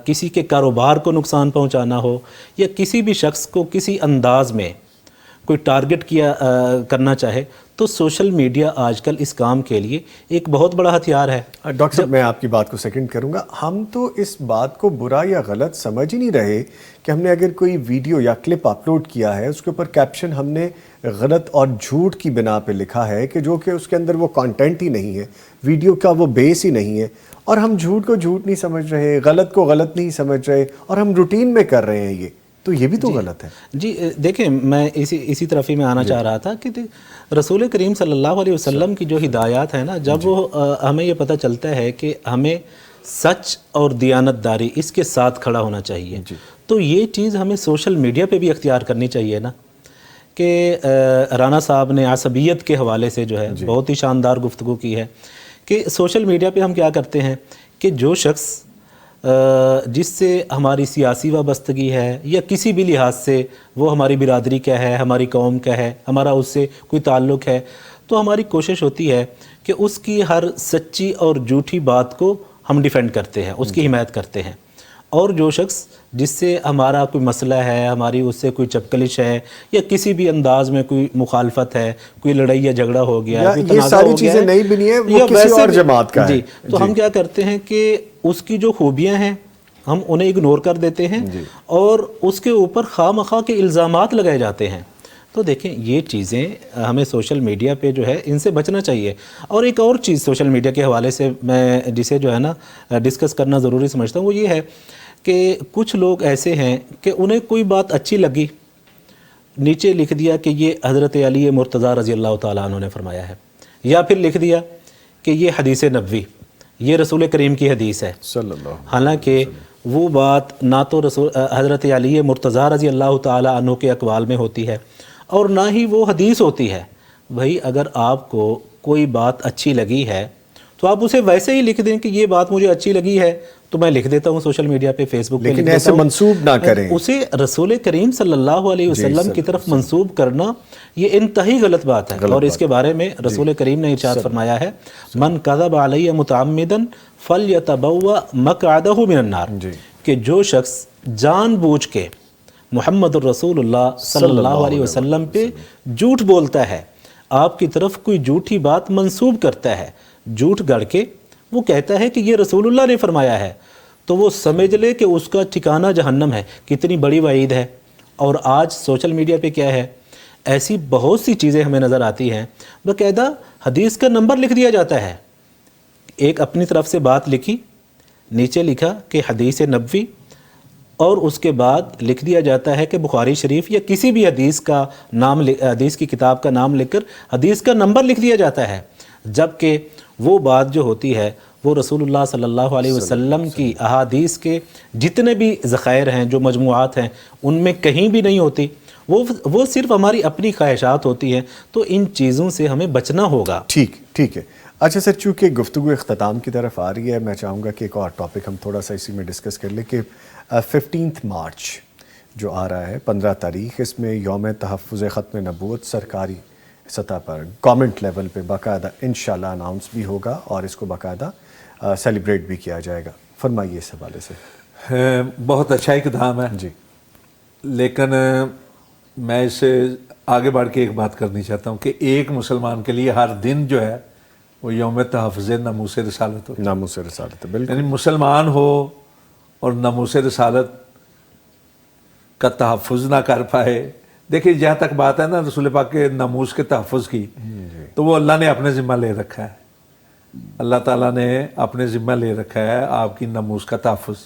کسی کے کاروبار کو نقصان پہنچانا ہو، یا کسی بھی شخص کو کسی انداز میں کوئی ٹارگٹ کرنا چاہے، تو سوشل میڈیا آج کل اس کام کے لیے ایک بہت بڑا ہتھیار ہے۔ ڈاکٹر صاحب، میں آپ کی بات کو سیکنڈ کروں گا۔ ہم تو اس بات کو برا یا غلط سمجھ ہی نہیں رہے کہ ہم نے اگر کوئی ویڈیو یا کلپ اپلوڈ کیا ہے، اس کے اوپر کیپشن ہم نے غلط اور جھوٹ کی بنا پہ لکھا ہے کہ جو کہ اس کے اندر وہ کانٹینٹ ہی نہیں ہے، ویڈیو کا وہ بیس ہی نہیں ہے، اور ہم جھوٹ کو جھوٹ نہیں سمجھ رہے، غلط کو غلط نہیں سمجھ رہے، اور ہم روٹین میں کر رہے ہیں یہ۔ تو یہ بھی تو غلط ہے. جی دیکھیں میں اسی طرف ہی میں آنا چاہ رہا تھا کہ رسول کریم صلی اللہ علیہ وسلم کی جو ہدایات ہیں نا، جب وہ ہمیں یہ پتہ چلتا ہے کہ ہمیں سچ اور دیانت داری اس کے ساتھ کھڑا ہونا چاہیے، تو یہ چیز ہمیں سوشل میڈیا پہ بھی اختیار کرنی چاہیے نا. کہ رانا صاحب نے عصبیت کے حوالے سے جو ہے بہت ہی شاندار گفتگو کی ہے کہ سوشل میڈیا پہ ہم کیا کرتے ہیں کہ جو شخص جس سے ہماری سیاسی وابستگی ہے یا کسی بھی لحاظ سے وہ ہماری برادری کا ہے، ہماری قوم کا ہے، ہمارا اس سے کوئی تعلق ہے، تو ہماری کوشش ہوتی ہے کہ اس کی ہر سچی اور جھوٹی بات کو ہم ڈیفینڈ کرتے ہیں، اس کی حمایت کرتے ہیں. اور جو شخص جس سے ہمارا کوئی مسئلہ ہے، ہماری اس سے کوئی چپکلش ہے یا کسی بھی انداز میں کوئی مخالفت ہے، کوئی لڑائی یا جھگڑا ہو گیا، کوئی یہ ساری چیزیں نہیں بنی ہیں، وہ کسی اور جماعت کا ہے. جی تو ہم کیا کرتے ہیں کہ اس کی جو خوبیاں ہیں ہم انہیں اگنور کر دیتے ہیں اور اس کے اوپر خواہ مخواہ کے الزامات لگائے جاتے ہیں. تو دیکھیں یہ چیزیں ہمیں سوشل میڈیا پہ جو ہے ان سے بچنا چاہیے. اور ایک اور چیز سوشل میڈیا کے حوالے سے میں جسے جو ہے نا ڈسکس کرنا ضروری سمجھتا ہوں، وہ یہ ہے کہ کچھ لوگ ایسے ہیں کہ انہیں کوئی بات اچھی لگی، نیچے لکھ دیا کہ یہ حضرت علی مرتضیٰ رضی اللہ تعالیٰ عنہ نے فرمایا ہے، یا پھر لکھ دیا کہ یہ حدیث نبوی، یہ رسول کریم کی حدیث ہے صلی اللہ. حالانکہ وہ بات نہ تو حضرت علی مرتضیٰ رضی اللہ تعالیٰ عنہ کے اقوال میں ہوتی ہے اور نہ ہی وہ حدیث ہوتی ہے. بھائی اگر آپ کو کوئی بات اچھی لگی ہے تو آپ اسے ویسے ہی لکھ دیں کہ یہ بات مجھے اچھی لگی ہے، تو میں لکھ دیتا ہوں سوشل میڈیا پہ، فیس بک پہ، لیکن ایسے منسوب نہ کریں. اسے رسول کریم صلی اللہ علیہ وسلم کی طرف منسوب کرنا یہ انتہائی غلط بات ہے. اور اس کے بارے میں رسول کریم نے ارشاد فرمایا ہے، من کذب علی متعمدا فلیتبوأ مقعدہ من النار، کہ جو شخص جان بوجھ کے محمد الرسول اللہ صلی اللہ علیہ وسلم پہ جھوٹ بولتا ہے، آپ کی طرف کوئی جھوٹی بات منسوب کرتا ہے، جھوٹ گڑ کے وہ کہتا ہے کہ یہ رسول اللہ نے فرمایا ہے، تو وہ سمجھ لے کہ اس کا ٹھکانہ جہنم ہے. کتنی بڑی وعید ہے. اور آج سوشل میڈیا پہ کیا ہے، ایسی بہت سی چیزیں ہمیں نظر آتی ہیں، باقاعدہ حدیث کا نمبر لکھ دیا جاتا ہے. ایک اپنی طرف سے بات لکھی، نیچے لکھا کہ حدیث نبوی، اور اس کے بعد لکھ دیا جاتا ہے کہ بخاری شریف یا کسی بھی حدیث کا نام، حدیث کی کتاب کا نام لکھ کر حدیث کا نمبر لکھ دیا جاتا ہے، جبکہ وہ بات جو ہوتی ہے وہ رسول اللہ صلی اللہ علیہ وسلم کی احادیث کے جتنے بھی ذخائر ہیں، جو مجموعات ہیں، ان میں کہیں بھی نہیں ہوتی. وہ صرف ہماری اپنی خواہشات ہوتی ہیں. تو ان چیزوں سے ہمیں بچنا ہوگا. ٹھیک ہے. اچھا سر، چونکہ گفتگو اختتام کی طرف آ رہی ہے، میں چاہوں گا کہ ایک اور ٹاپک ہم تھوڑا سا اسی میں ڈسکس کر لیں کہ 15 مارچ جو آ رہا ہے، 15 تاریخ، اس میں یوم تحفظ ختم نبوت سرکاری سطح پر گورنمنٹ لیول پہ باقاعدہ انشاءاللہ اناؤنس بھی ہوگا اور اس کو باقاعدہ سیلیبریٹ بھی کیا جائے گا. فرمائیے اس حوالے سے. بہت اچھا اقدام ہے جی، لیکن میں اس سے آگے بڑھ کے ایک بات کرنی چاہتا ہوں کہ ایک مسلمان کے لیے ہر دن جو ہے وہ یوم تحفظ ناموس رسالت ہوتا ہے. ناموس رسالت، بالکل. یعنی مسلمان ہو اور ناموس رسالت کا تحفظ نہ کر پائے. دیکھیے جہاں تک بات ہے نا رسول پاک کے ناموس کے تحفظ کی، تو وہ اللہ نے اپنے ذمہ لے رکھا ہے. اللہ تعالیٰ نے اپنے ذمہ لے رکھا ہے آپ کی ناموس کا تحفظ.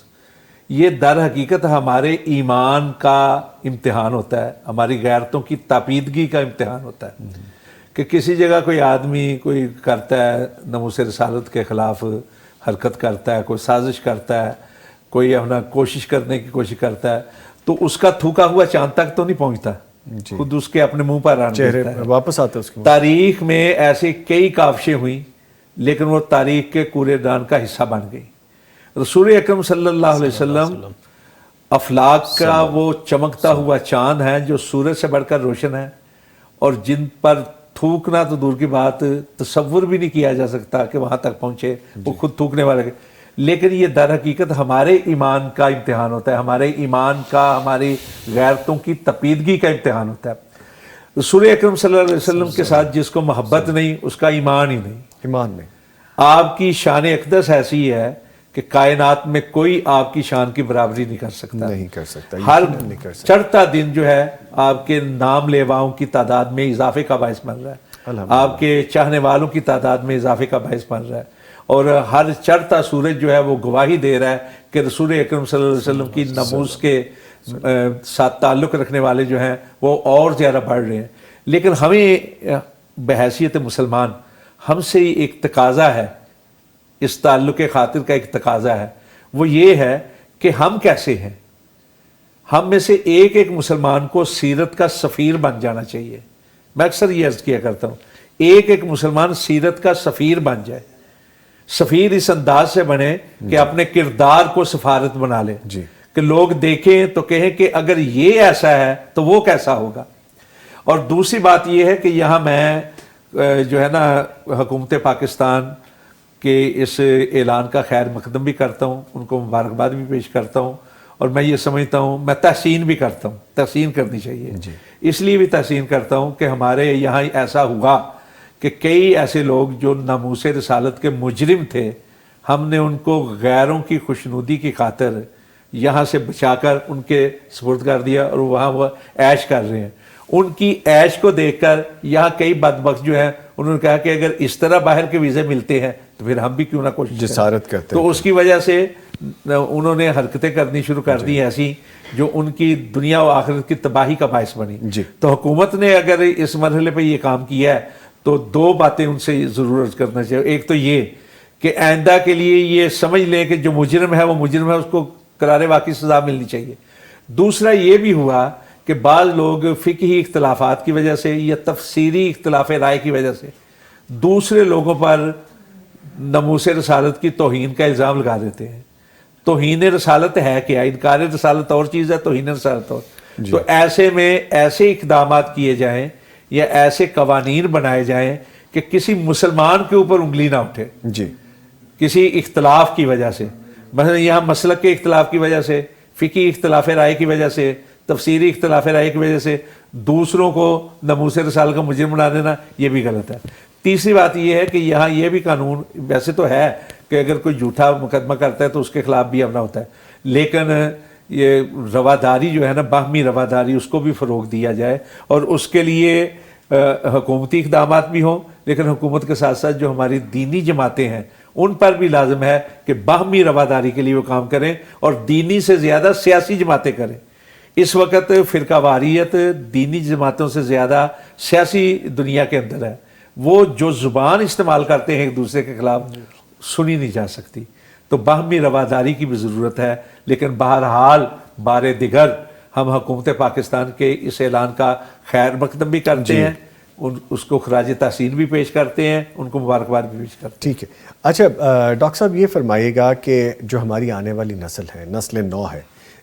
یہ در حقیقت ہمارے ایمان کا امتحان ہوتا ہے، ہماری غیرتوں کی تاپیدگی کا امتحان ہوتا ہے. کہ کسی جگہ کوئی آدمی کوئی کرتا ہے ناموس رسالت کے خلاف حرکت کرتا ہے، کوئی سازش کرتا ہے، کوئی اپنا کوشش کرنے کی کوشش کرتا ہے، تو اس کا تھوکا ہوا چاند تک تو نہیں پہنچتا، خود اس کے اپنے منہ پر آن چہرے دیتا ہے. واپس آتے اس کے. تاریخ میں ایسے کئی کاوشیں ہوئیں لیکن وہ تاریخ کے کوڑے دان کا حصہ بن گئی. رسول اکرم صلی اللہ علیہ وسلم افلاک کا وہ چمکتا ہوا چاند ہے جو سورج سے بڑھ کر روشن ہے، اور جن پر تھوکنا تو دور کی بات، تصور بھی نہیں کیا جا سکتا کہ وہاں تک پہنچے، وہ خود تھوکنے والے. لیکن یہ در حقیقت ہمارے ایمان کا امتحان ہوتا ہے، ہمارے ایمان کا، ہماری غیرتوں کی تپیدگی کا امتحان ہوتا ہے. رسول اکرم صلی اللہ علیہ وسلم کے ساتھ جس کو محبت نہیں، اس کا ایمان ہی نہیں. ایمان نہیں. آپ کی شان اقدس ایسی ہے کہ کائنات میں کوئی آپ کی شان کی برابری نہیں کر سکتا. نہیں کر سکتا. ہر چڑھتا دن جو ہے آپ کے نام لیواؤں کی تعداد میں اضافے کا باعث بن رہا ہے، آپ کے چاہنے والوں کی تعداد میں اضافے کا باعث بن رہا ہے، اور ہر چڑھتا سورج جو ہے وہ گواہی دے رہا ہے کہ رسول اکرم صلی اللہ علیہ وسلم کی ناموس کے ساتھ تعلق رکھنے والے جو ہیں وہ اور زیادہ بڑھ رہے ہیں. لیکن ہمیں بحیثیت مسلمان ہم سے ایک تقاضا ہے، اس تعلق خاطر کا ایک تقاضا ہے، وہ یہ ہے کہ ہم کیسے ہیں. ہم میں سے ایک ایک مسلمان کو سیرت کا سفیر بن جانا چاہیے. میں اکثر یہ عرض کیا کرتا ہوں، ایک ایک مسلمان سیرت کا سفیر بن جائے. سفیر اس انداز سے بنے کہ اپنے کردار کو سفارت بنا لے، کہ لوگ دیکھیں تو کہیں کہ اگر یہ ایسا ہے تو وہ کیسا ہوگا. اور دوسری بات یہ ہے کہ یہاں میں جو ہے نا حکومت پاکستان کے اس اعلان کا خیر مقدم بھی کرتا ہوں، ان کو مبارکباد بھی پیش کرتا ہوں، اور میں یہ سمجھتا ہوں میں تحسین بھی کرتا ہوں. تحسین کرنی چاہیے. اس لیے بھی تحسین کرتا ہوں کہ ہمارے یہاں ایسا ہوا کہ کئی ایسے لوگ جو ناموس رسالت کے مجرم تھے، ہم نے ان کو غیروں کی خوشنودی کی خاطر یہاں سے بچا کر ان کے سپرد کر دیا، اور وہاں وہ عیش کر رہے ہیں. ان کی عیش کو دیکھ کر یہاں کئی بدبخت جو ہیں انہوں نے کہا کہ اگر اس طرح باہر کے ویزے ملتے ہیں تو پھر ہم بھی کیوں نہ کوشش جسارت کرتے تو اس کی وجہ سے انہوں نے حرکتیں کرنی شروع کر دی ایسی جو ان کی دنیا و آخرت کی تباہی کا باعث بنی. تو حکومت نے اگر اس مرحلے پہ یہ کام کیا ہے تو دو باتیں ان سے ضرورت کرنا چاہیے. ایک تو یہ کہ آئندہ کے لیے یہ سمجھ لیں کہ جو مجرم ہے وہ مجرم ہے، اس کو قرار واقعی سزا ملنی چاہیے. دوسرا یہ بھی ہوا کہ بعض لوگ فقہی اختلافات کی وجہ سے یا تفسیری اختلاف رائے کی وجہ سے دوسرے لوگوں پر ناموس رسالت کی توہین کا الزام لگا دیتے ہیں. توہین رسالت ہے کیا؟ انکار رسالت اور چیز ہے، توہین رسالت اور. تو ایسے میں ایسے اقدامات کیے جائیں یا ایسے قوانین بنائے جائیں کہ کسی مسلمان کے اوپر انگلی نہ اٹھے کسی اختلاف کی وجہ سے. مثلا یہاں مسلک کے اختلاف کی وجہ سے، فقہی اختلاف رائے کی وجہ سے، تفسیری اختلاف رائے کی وجہ سے دوسروں کو ناموس رسالت کا مجرم بنا دینا، یہ بھی غلط ہے. تیسری بات یہ ہے کہ یہاں یہ بھی قانون ویسے تو ہے کہ اگر کوئی جھوٹا مقدمہ کرتا ہے تو اس کے خلاف بھی عمل ہوتا ہے، لیکن یہ رواداری جو ہے نا، باہمی رواداری، اس کو بھی فروغ دیا جائے، اور اس کے لیے حکومتی اقدامات بھی ہوں، لیکن حکومت کے ساتھ ساتھ جو ہماری دینی جماعتیں ہیں ان پر بھی لازم ہے کہ باہمی رواداری کے لیے وہ کام کریں، اور دینی سے زیادہ سیاسی جماعتیں کریں. اس وقت فرقہ واریت دینی جماعتوں سے زیادہ سیاسی دنیا کے اندر ہے. وہ جو زبان استعمال کرتے ہیں ایک دوسرے کے خلاف سنی نہیں جا سکتی. تو باہمی رواداری کی بھی ضرورت ہے. لیکن بہرحال بار دیگر ہم حکومت پاکستان کے اس اعلان کا خیر مقدم بھی کرتے ہیں، اس کو خراج تحسین بھی پیش کرتے ہیں، ان کو مبارکباد بھی پیش کرتے ہیں. ٹھیک ہے. اچھا ڈاکٹر صاحب یہ فرمائیے گا کہ جو ہماری آنے والی نسل ہے، نسل نو ہے،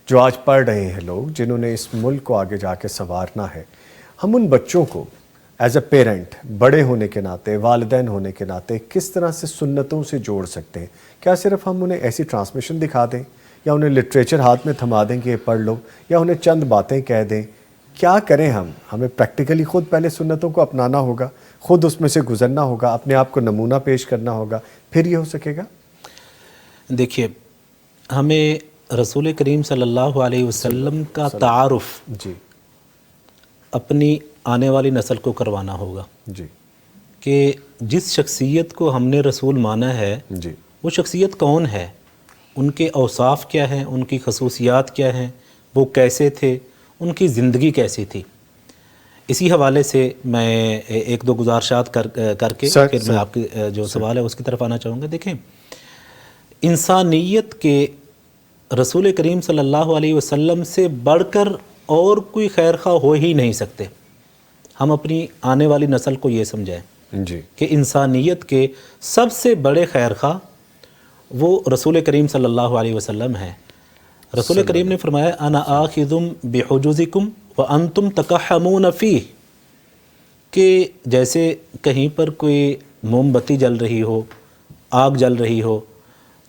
جو آج پڑھ رہے ہیں لوگ، جنہوں نے اس ملک کو آگے جا کے سنوارنا ہے، ہم ان بچوں کو ایز اے پیرنٹ، بڑے ہونے کے ناطے، والدین ہونے کے ناطے کس طرح سے سنتوں سے جوڑ سکتے ہیں؟ کیا صرف ہم انہیں ایسی ٹرانسمیشن دکھا دیں، یا انہیں لٹریچر ہاتھ میں تھما دیں کہ یہ پڑھ لو، یا انہیں چند باتیں کہہ دیں؟ کیا کریں ہم؟ ہمیں پریکٹیکلی خود پہلے سنتوں کو اپنانا ہوگا، خود اس میں سے گزرنا ہوگا، اپنے آپ کو نمونہ پیش کرنا ہوگا، پھر یہ ہو سکے گا. دیکھیے، ہمیں رسول کریم صلی اللہ علیہ وسلم کا تعارف اپنی آنے والی نسل کو کروانا ہوگا کہ جس شخصیت کو ہم نے رسول مانا ہے وہ شخصیت کون ہے، ان کے اوصاف کیا ہیں، ان کی خصوصیات کیا ہیں، وہ کیسے تھے، ان کی زندگی کیسی تھی. اسی حوالے سے میں ایک دو گزارشات کر کے پھر میں آپ کی جو سوال ہے اس کی طرف آنا چاہوں گا. دیکھیں، انسانیت کے رسول کریم صلی اللہ علیہ وسلم سے بڑھ کر اور کوئی خیر خواہ ہو ہی نہیں سکتے. ہم اپنی آنے والی نسل کو یہ سمجھائیں کہ انسانیت کے سب سے بڑے خیر خواہ وہ رسول کریم صلی اللہ علیہ وسلم ہیں. رسول کریم نے فرمایا انا آخذ بحجوزکم وانتم تکحمون فیہ، کہ جیسے کہیں پر کوئی موم بتی جل رہی ہو، آگ جل رہی ہو،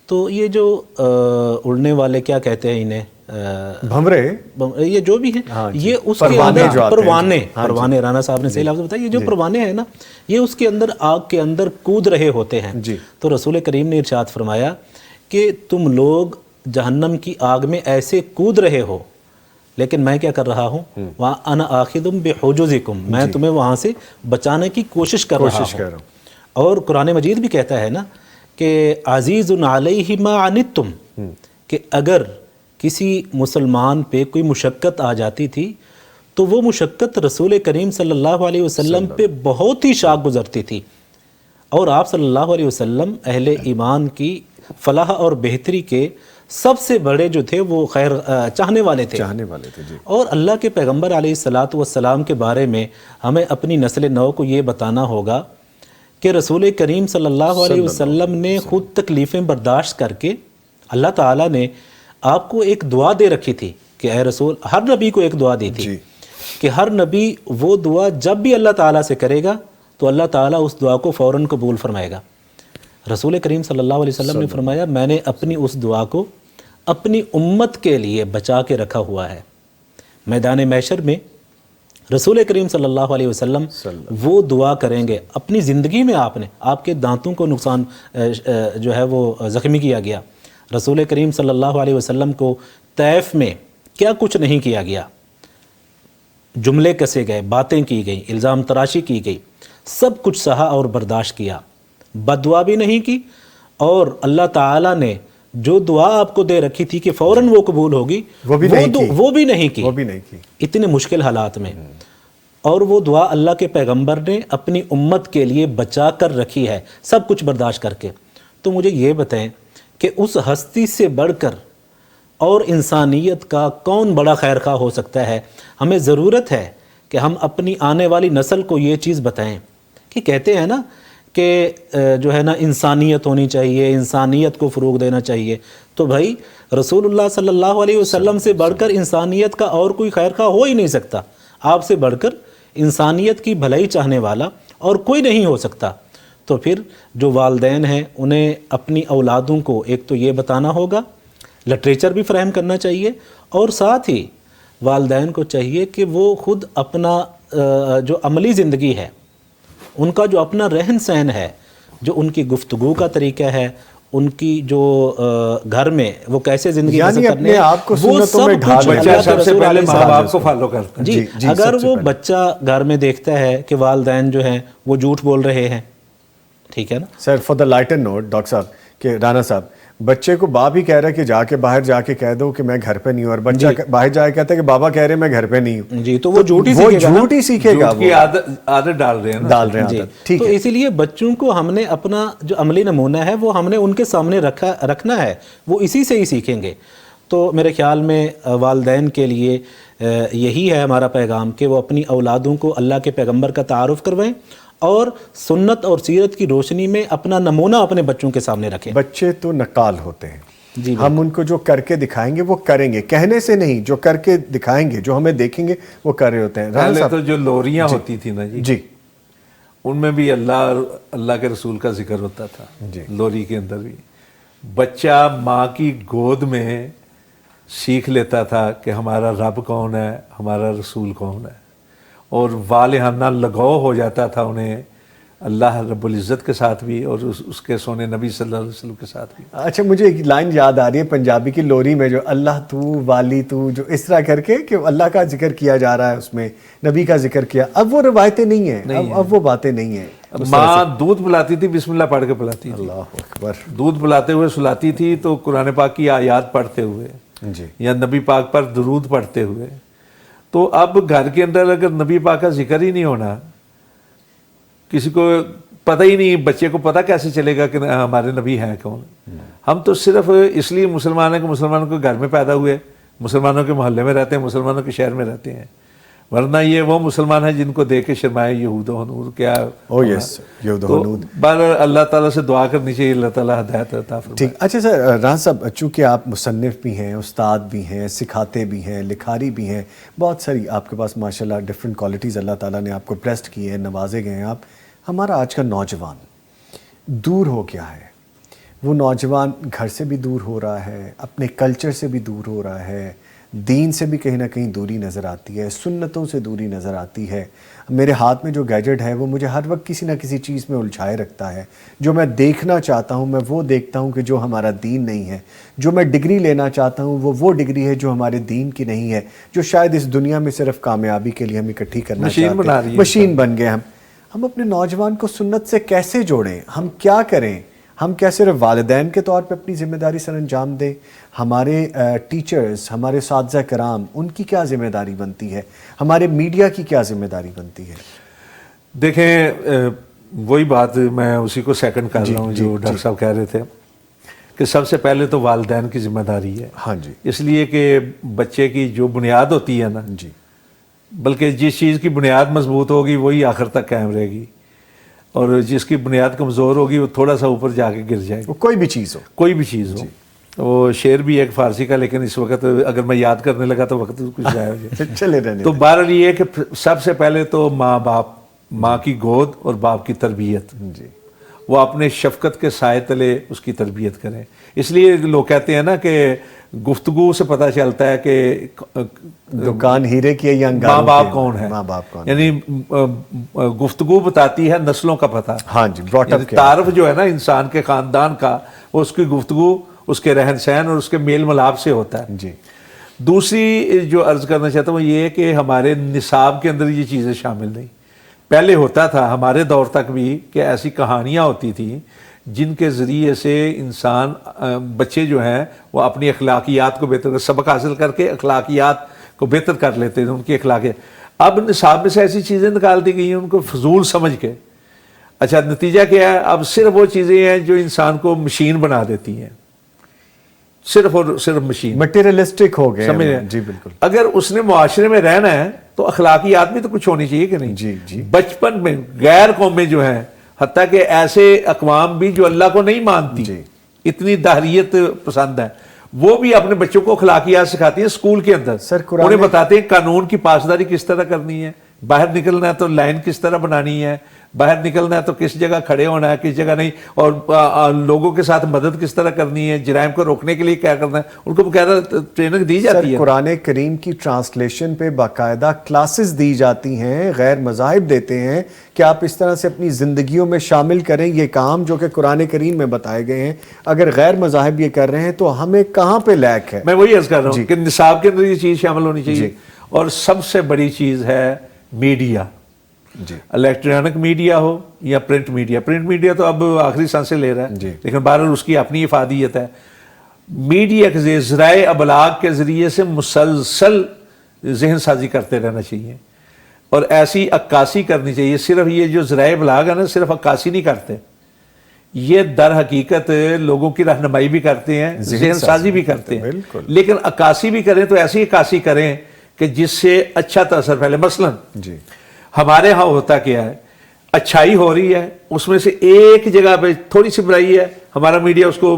تو یہ جو اڑنے والے کیا کہتے ہیں انہیں، بھمرے، یہ جو بھی ہیں، یہ اس کے اندر پروانے، رانا صاحب نے صحیح لفظ بتایا، یہ جو پروانے ہیں نا، یہ اس کے اندر آگ کے اندر کود رہے ہوتے ہیں. تو رسول کریم نے ارشاد فرمایا کہ تم لوگ جہنم کی آگ میں ایسے کود رہے ہو، لیکن میں کیا کر رہا ہوں، وہاں انا آخذ بحجوزکم، میں تمہیں وہاں سے بچانے کی کوشش کر رہا ہوں. اور قرآن مجید بھی کہتا ہے نا کہ عزیز علیہ ما عنتم، کہ اگر کسی مسلمان پہ کوئی مشقت آ جاتی تھی تو وہ مشقت رسول کریم صلی اللہ علیہ وسلم پہ بہت ہی شاق گزرتی تھی، اور آپ صلی اللہ علیہ وسلم اہل ایمان کی فلاح اور بہتری کے سب سے بڑے جو تھے وہ خیر چاہنے والے تھے جی۔ اور اللہ کے پیغمبر علیہ الصلاۃ والسلام کے بارے میں ہمیں اپنی نسل نو کو یہ بتانا ہوگا کہ رسول کریم صلی اللہ علیہ وسلم نے خود تکلیفیں برداشت کر کے، اللہ تعالیٰ نے آپ کو ایک دعا دے رکھی تھی کہ اے رسول، ہر نبی کو ایک دعا دی تھی کہ ہر نبی وہ دعا جب بھی اللہ تعالیٰ سے کرے گا تو اللہ تعالیٰ اس دعا کو فوراً قبول فرمائے گا۔ رسول کریم صلی اللہ علیہ وسلم نے فرمایا میں نے اپنی اس دعا کو اپنی امت کے لیے بچا کے رکھا ہوا ہے۔ میدان محشر میں رسول کریم صلی اللہ علیہ وسلم وہ دعا کریں گے، اپنی زندگی میں آپ کے دانتوں کو نقصان جو ہے وہ زخمی کیا گیا، رسول کریم صلی اللہ علیہ وسلم کو طیف میں کیا کچھ نہیں کیا گیا، جملے کسے گئے، باتیں کی گئی، الزام تراشی کی گئی، سب کچھ سہا اور برداشت کیا، بد دعا بھی نہیں کی، اور اللہ تعالیٰ نے جو دعا آپ کو دے رکھی تھی کہ فوراً وہ قبول ہوگی وہ بھی نہیں کی اتنے مشکل حالات میں، اور وہ دعا اللہ کے پیغمبر نے اپنی امت کے لیے بچا کر رکھی ہے سب کچھ برداشت کر کے۔ تو مجھے یہ بتائیں کہ اس ہستی سے بڑھ کر اور انسانیت کا کون بڑا خیر خواہ ہو سکتا ہے؟ ہمیں ضرورت ہے کہ ہم اپنی آنے والی نسل کو یہ چیز بتائیں کہ کہتے ہیں نا کہ جو ہے نا انسانیت ہونی چاہیے، انسانیت کو فروغ دینا چاہیے، تو بھائی رسول اللہ صلی اللہ علیہ وسلم سے بڑھ کر انسانیت کا اور کوئی خیر خواہ ہو ہی نہیں سکتا، آپ سے بڑھ کر انسانیت کی بھلائی چاہنے والا اور کوئی نہیں ہو سکتا۔ تو پھر جو والدین ہیں انہیں اپنی اولادوں کو ایک تو یہ بتانا ہوگا، لٹریچر بھی فراہم کرنا چاہیے، اور ساتھ ہی والدین کو چاہیے کہ وہ خود اپنا جو عملی زندگی ہے، ان کا جو اپنا رہن سہن ہے، جو ان کی گفتگو کا طریقہ ہے، ان کی جو گھر میں وہ کیسے زندگی بسر کرنے ہیں، وہ سب کچھ اللہ کے رسول علیہ السلام کو فالو کرتا ہے۔ جی اگر وہ بچہ گھر میں دیکھتا ہے کہ والدین جو ہیں وہ جھوٹ بول رہے ہیں، ٹھیک ہے نا sir, for the lighter note doctor صاحب کہ رانا صاحب، بچے کو باپ ہی کہہ رہا ہے کہ جا کے باہر جا کے کہہ دو کہ میں گھر پہ نہیں ہوں، اور بچہ باہر جا کے کہتا ہے کہ بابا کہہ رہے ہیں میں گھر پہ نہیں ہوں، جی تو وہ جھوٹ ہی سیکھے گا، کی عادت ڈال رہے ہیں جی۔ تو اسی لیے بچوں کو ہم نے اپنا جو عملی نمونہ ہے وہ ہم نے ان کے سامنے رکھنا ہے، وہ اسی سے ہی سیکھیں گے۔ تو میرے خیال میں والدین کے لیے یہی ہے ہمارا پیغام کہ وہ اپنی اولادوں کو اللہ کے پیغمبر کا تعارف کروائیں، اور سنت اور سیرت کی روشنی میں اپنا نمونہ اپنے بچوں کے سامنے رکھیں۔ بچے تو نقال ہوتے ہیں، جی ہم ان کو جو کر کے دکھائیں گے وہ کریں گے، کہنے سے نہیں، جو کر کے دکھائیں گے، جو ہمیں دیکھیں گے وہ کر رہے ہوتے ہیں۔ پہلے تو جو لوریاں ہوتی تھی نا جی، ان میں بھی اللہ کے رسول کا ذکر ہوتا تھا، لوری کے اندر بھی بچہ ماں کی گود میں سیکھ لیتا تھا کہ ہمارا رب کون ہے، ہمارا رسول کون ہے، اور والہانہ لگاؤ ہو جاتا تھا انہیں اللہ رب العزت کے ساتھ بھی اور اس کے سونے نبی صلی اللہ علیہ وسلم کے ساتھ بھی۔ اچھا، مجھے ایک لائن یاد آ رہی ہے پنجابی کی لوری میں، جو اللہ تو والی تو، جو اس طرح کر کے کہ اللہ کا ذکر کیا جا رہا ہے، اس میں نبی کا ذکر کیا، اب وہ روایتیں نہیں ہیں، اب وہ باتیں نہیں ہیں۔ ماں دودھ پلاتی تھی بسم اللہ پڑھ کے پلاتی تھی، اللہ اکبر، دودھ پلاتے ہوئے سلاتی تھی تو قرآن پاک کی آیات پڑھتے ہوئے یا نبی پاک پر درود پڑھتے ہوئے۔ تو اب گھر کے اندر اگر نبی پاک کا ذکر ہی نہیں ہونا، کسی کو پتہ ہی نہیں، بچے کو پتہ کیسے چلے گا کہ ہمارے نبی ہیں کون؟ ہم تو صرف اس لیے مسلمان ہیں کہ مسلمانوں کے گھر میں پیدا ہوئے، مسلمانوں کے محلے میں رہتے ہیں، مسلمانوں کے شہر میں رہتے ہیں، ورنہ یہ وہ مسلمان ہیں جن کو دیکھ کے شرمائے یہود و ہنود کیا۔ یہود و ہنود۔ اللہ تعالیٰ سے دعا کرنی چاہیے، اللہ تعالیٰ ہدایت عطا فرمائے۔ ٹھیک، اچھا سر، رانا صاحب، چونکہ آپ مصنف بھی ہیں، استاد بھی ہیں، سکھاتے بھی ہیں، لکھاری بھی ہیں، بہت ساری آپ کے پاس ماشاءاللہ ڈفرینٹ کوالٹیز اللہ تعالیٰ نے آپ کو پریسٹ کی ہے، نوازے گئے ہیں آپ۔ ہمارا آج کا نوجوان دور ہو گیا ہے، وہ نوجوان گھر سے بھی دور ہو رہا ہے، اپنے کلچر سے بھی دور ہو رہا ہے، دین سے بھی کہیں نہ کہیں دوری نظر آتی ہے، سنتوں سے دوری نظر آتی ہے۔ میرے ہاتھ میں جو گیجٹ ہے وہ مجھے ہر وقت کسی نہ کسی چیز میں الجھائے رکھتا ہے، جو میں دیکھنا چاہتا ہوں میں وہ دیکھتا ہوں کہ جو ہمارا دین نہیں ہے، جو میں ڈگری لینا چاہتا ہوں وہ ڈگری ہے جو ہمارے دین کی نہیں ہے، جو شاید اس دنیا میں صرف کامیابی کے لیے ہم اکٹھی کرنا چاہتے ہیں، مشین بن گئے ہم۔ اپنے نوجوان کو سنت سے کیسے جوڑیں؟ ہم کیا کریں؟ ہم کیا صرف والدین کے طور پہ اپنی ذمہ داری سر انجام دیں؟ ہمارے ٹیچرز، ہمارے اساتذہ کرام، ان کی کیا ذمہ داری بنتی ہے؟ ہمارے میڈیا کی کیا ذمہ داری بنتی ہے؟ دیکھیں وہی بات میں اسی کو سیکنڈ کر رہا ہوں جو ڈاکٹر صاحب کہہ رہے تھے کہ سب سے پہلے تو والدین کی ذمہ داری ہے. ہاں جی. اس لیے کہ بچے کی جو بنیاد ہوتی ہے نا، جی، بلکہ جس چیز کی بنیاد مضبوط ہوگی وہی آخر تک قائم رہے گی، اور جس کی بنیاد کمزور ہوگی وہ تھوڑا سا اوپر جا کے گر جائے گی. وہ کوئی بھی چیز ہو، کوئی بھی چیز ہو. وہ شعر بھی ایک فارسی کا، لیکن اس وقت اگر میں یاد کرنے لگا تو وقت کچھ ضائع ہو جائے. چلے رہنے. تو بہرحال یہ ہے کہ سب سے پہلے تو ماں باپ، ماں کی گود اور باپ کی تربیت، جی، وہ اپنے شفقت کے سائے تلے اس کی تربیت کریں. اس لیے لوگ کہتے ہیں نا کہ گفتگو سے پتہ چلتا ہے کہ دکان ہیرے کی یا ماں باپ کون ہے. ماں باپ کون، یعنی گفتگو بتاتی ہے نسلوں کا پتہ. ہاں جی، brought up کیا. تعارف جو ہے نا انسان کے خاندان کا، وہ اس کی گفتگو، اس کے رہن سہن اور اس کے میل ملاپ سے ہوتا ہے. جی. دوسری جو عرض کرنا چاہتا ہوں یہ ہے کہ ہمارے نصاب کے اندر یہ چیزیں شامل نہیں. پہلے ہوتا تھا ہمارے دور تک بھی کہ ایسی کہانیاں ہوتی تھیں جن کے ذریعے سے انسان، بچے جو ہیں وہ اپنی اخلاقیات کو بہتر، سبق حاصل کر کے اخلاقیات کو بہتر کر لیتے تھے، ان کی اخلاقیات. اب نصاب میں سے ایسی چیزیں نکال دی گئی ہیں ان کو فضول سمجھ کے. اچھا نتیجہ کیا ہے؟ اب صرف وہ چیزیں ہیں جو انسان کو مشین بنا دیتی ہیں، صرف اور صرف مشین، مٹیریلسٹک ہو گئے. سمجھ رہے ہیں؟ جی بالکل. اگر اس نے معاشرے میں رہنا ہے تو اخلاقیات بھی تو کچھ ہونی چاہیے کہ نہیں؟ جی جی. بچپن میں غیر قومیں جو ہیں، حتیٰ کہ ایسے اقوام بھی جو اللہ کو نہیں مانتی، جی. اتنی دہریت پسند ہے، وہ بھی اپنے بچوں کو اخلاقیات سکھاتی ہیں اسکول کے اندر. سر قرآن انہیں بتاتے ہیں قانون کی پاسداری کس طرح کرنی ہے، باہر نکلنا ہے تو لائن کس طرح بنانی ہے، باہر نکلنا ہے تو کس جگہ کھڑے ہونا ہے، کس جگہ نہیں، اور لوگوں کے ساتھ مدد کس طرح کرنی ہے، جرائم کو روکنے کے لیے کیا کرنا ہے، ان کو باقاعدہ ٹریننگ دی جاتی ہے. قرآن کریم کی ٹرانسلیشن پہ باقاعدہ کلاسز دی جاتی ہیں، غیر مذاہب دیتے ہیں کہ آپ اس طرح سے اپنی زندگیوں میں شامل کریں یہ کام جو کہ قرآن کریم میں بتائے گئے ہیں. اگر غیر مذاہب یہ کر رہے ہیں تو ہمیں کہاں پہ لیک ہے؟ میں وہی عرض کر رہا ہوں کہ نصاب کے اندر یہ چیز شامل ہونی چاہیے. اور سب سے بڑی چیز ہے میڈیا. جی. الیکٹرانک میڈیا ہو یا پرنٹ میڈیا. پرنٹ میڈیا تو اب آخری سانسیں لے رہا ہے، لیکن بہرحال اس کی اپنی افادیت ہے. میڈیا کے ذرائع ابلاغ کے ذریعے سے مسلسل ذہن سازی کرتے رہنا چاہیے اور ایسی عکاسی کرنی چاہیے. صرف یہ جو ذرائع ابلاغ ہے نا، صرف عکاسی نہیں کرتے، یہ در حقیقت لوگوں کی رہنمائی بھی کرتے ہیں، ذہن سازی بھی کرتے ہیں. لیکن عکاسی بھی کریں تو ایسی عکاسی کریں کہ جس سے اچھا تاثر پھیلے. مثلا ہمارے ہاں ہوتا کیا ہے، اچھائی ہو رہی ہے، اس میں سے ایک جگہ پہ تھوڑی سی برائی ہے، ہمارا میڈیا اس کو